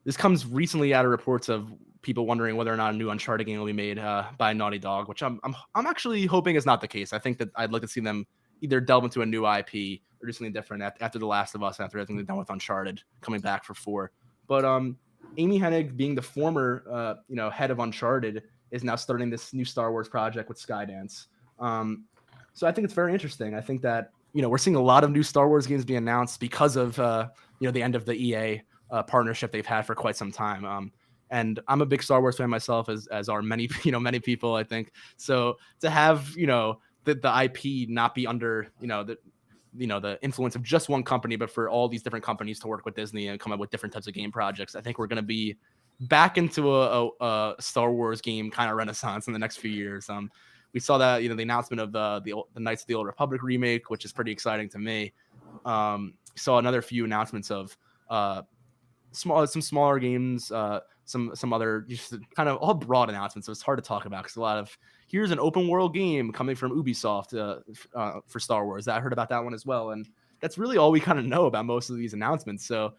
This comes recently out of reports of people wondering whether or not a new Uncharted game will be made by Naughty Dog, which I'm actually hoping is not the case. I think that I'd like to see them either delve into a new IP or do something different after The Last of Us, after everything they've done with Uncharted, coming back for 4. But Amy Hennig, being the former head of Uncharted, is now starting this new Star Wars project with Skydance. So I think it's very interesting. I think that we're seeing a lot of new Star Wars games being announced because of the end of the EA partnership they've had for quite some time. And I'm a big Star Wars fan myself, as are many many people, I think. So to have the IP not be under the influence of just one company, but for all these different companies to work with Disney and come up with different types of game projects, I think we're going to be back into a Star Wars game kind of renaissance in the next few years. We saw that the announcement of the Knights of the Old Republic remake, which is pretty exciting to me. Saw another few announcements of some smaller games, some other just kind of all broad announcements. So it's hard to talk about because a lot of, here's an open world game coming from Ubisoft for Star Wars. I heard about that one as well, and that's really all we kind of know about most of these announcements. So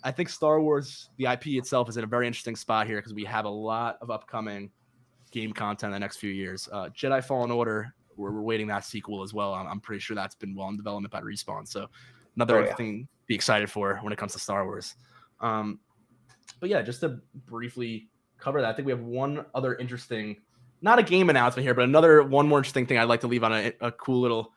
I think Star Wars, the IP itself, is in a very interesting spot here because we have a lot of upcoming game content in the next few years. Jedi Fallen Order, we're waiting that sequel as well. I'm pretty sure that's been well in development by Respawn. So another thing to be excited for when it comes to Star Wars. But yeah, just to briefly cover that, I think we have one other interesting, not a game announcement here, but one more interesting thing I'd like to leave on a cool little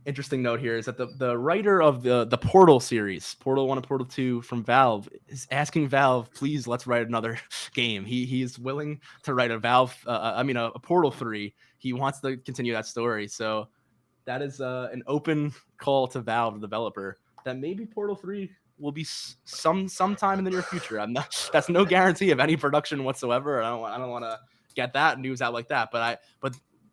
interesting note here is that the writer of the Portal series, Portal 1 and Portal 2 from Valve, is asking Valve, please, let's write another game. He's willing to write a Portal 3. He wants to continue that story. So that is an open call to Valve, the developer, that maybe Portal 3 will be sometime in the near future. That's no guarantee of any production whatsoever. I don't want to get that news out like that, but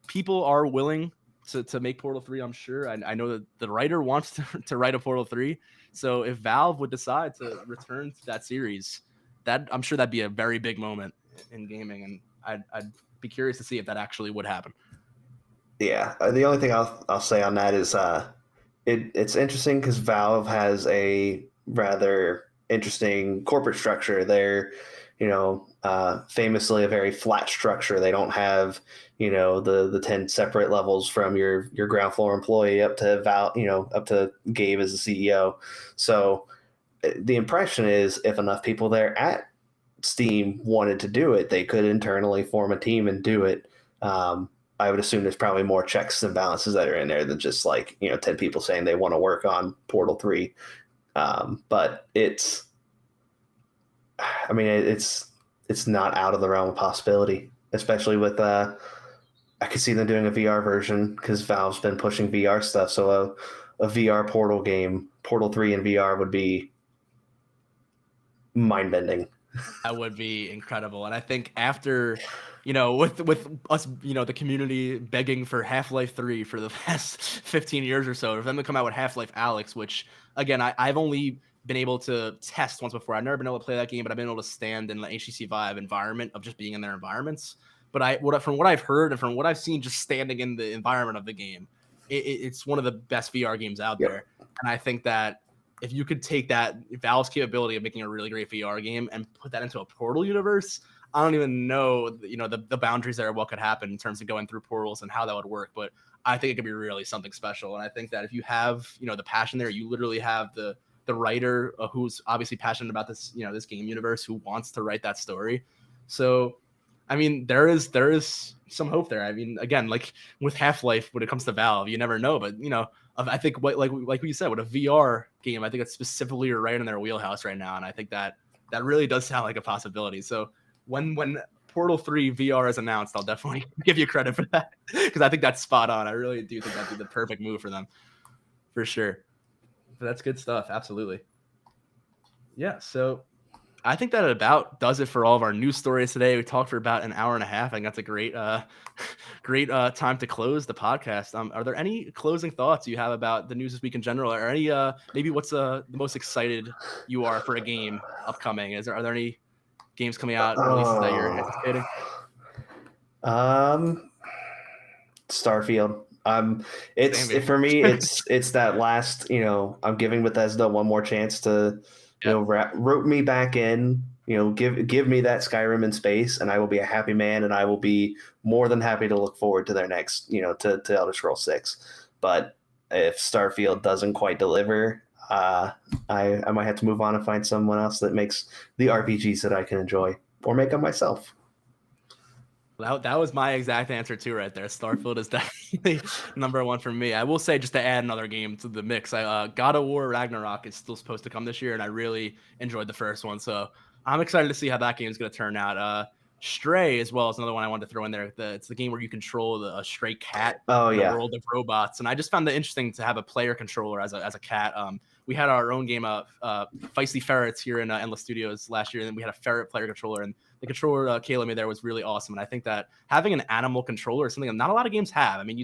people are willing to make Portal 3, I'm sure. I know that the writer wants to write a Portal 3. So if Valve would decide to return to that series, that I'm sure that'd be a very big moment in gaming, and I'd be curious to see if that actually would happen. Yeah, the only thing I'll say on that is it's interesting because Valve has a rather interesting corporate structure. They're, famously a very flat structure. They don't have, the 10 separate levels from your ground floor employee up to up to Gabe as the CEO. So the impression is if enough people there at Steam wanted to do it, they could internally form a team and do it. I would assume there's probably more checks and balances that are in there than just 10 people saying they want to work on Portal 3. But it's not out of the realm of possibility, especially with, I could see them doing a VR version because Valve's been pushing VR stuff. So a VR Portal game, Portal 3 in VR would be mind-bending. That would be incredible. And I think after, with us, the community begging for Half-Life 3 for the past 15 years or so, for them to come out with Half-Life Alyx, which, again, I've only been able to test once before. I've never been able to play that game, but I've been able to stand in the HTC Vive environment of just being in their environments. But from what I've heard and from what I've seen just standing in the environment of the game, it's one of the best VR games out there. And I think that if you could take that Valve's capability of making a really great VR game and put that into a Portal universe, I don't even know, the boundaries there of what could happen in terms of going through portals and how that would work. But I think it could be really something special. And I think that if you have, the passion there, you literally have the writer who's obviously passionate about this, this game universe, who wants to write that story. So, I mean, there is some hope there. I mean, again, like with Half-Life, when it comes to Valve, you never know. But, I think like you said, with a VR game, I think it's specifically right in their wheelhouse right now. And I think that really does sound like a possibility. So when Portal 3 VR is announced, I'll definitely give you credit for that, because I think that's spot on. I really do think that'd be the perfect move for them, for sure. But that's good stuff. Absolutely. Yeah. So I think that about does it for all of our news stories today. We talked for about an hour and a half. I think that's a great time to close the podcast. Are there any closing thoughts you have about the news this week in general, or any maybe what's the most excited you are for a game upcoming? Are there any games coming out, releases that you're anticipating? Starfield. For me, it's that last, I'm giving Bethesda one more chance to, rope me back in, give me that Skyrim in space, and I will be a happy man, and I will be more than happy to look forward to their next, to Elder Scrolls 6. But if Starfield doesn't quite deliver, I might have to move on and find someone else that makes the RPGs that I can enjoy, or make them myself. That was my exact answer too, right there. Starfield is definitely number one for me. I will say, just to add another game to the mix, God of War Ragnarok is still supposed to come this year, and I really enjoyed the first one, so I'm excited to see how that game is going to turn out. Stray as well is another one I wanted to throw in there. It's the game where you control a stray cat in a world of robots, and I just found it interesting to have a player controller as a cat. We had our own game of Feisty Ferrets here in Endless Studios last year, and then we had a ferret player controller, and the controller Kayla made there was really awesome. And I think that having an animal controller is something that not a lot of games have. I mean,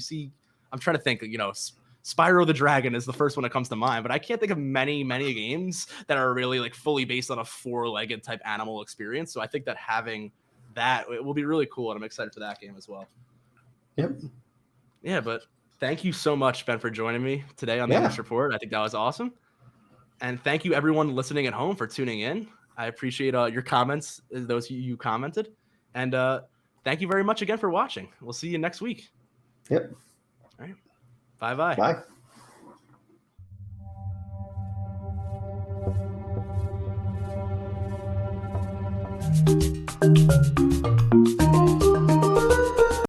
I'm trying to think, Spyro the Dragon is the first one that comes to mind, but I can't think of many games that are really fully based on a 4-legged type animal experience. So I think that having that, it will be really cool, and I'm excited for that game as well. Yep. Yeah, but thank you so much, Ben, for joining me today on the Endless Report. I think that was awesome. And thank you, everyone listening at home, for tuning in. I appreciate your comments, those you commented. And thank you very much again for watching. We'll see you next week. Yep. All right. Bye-bye. Bye.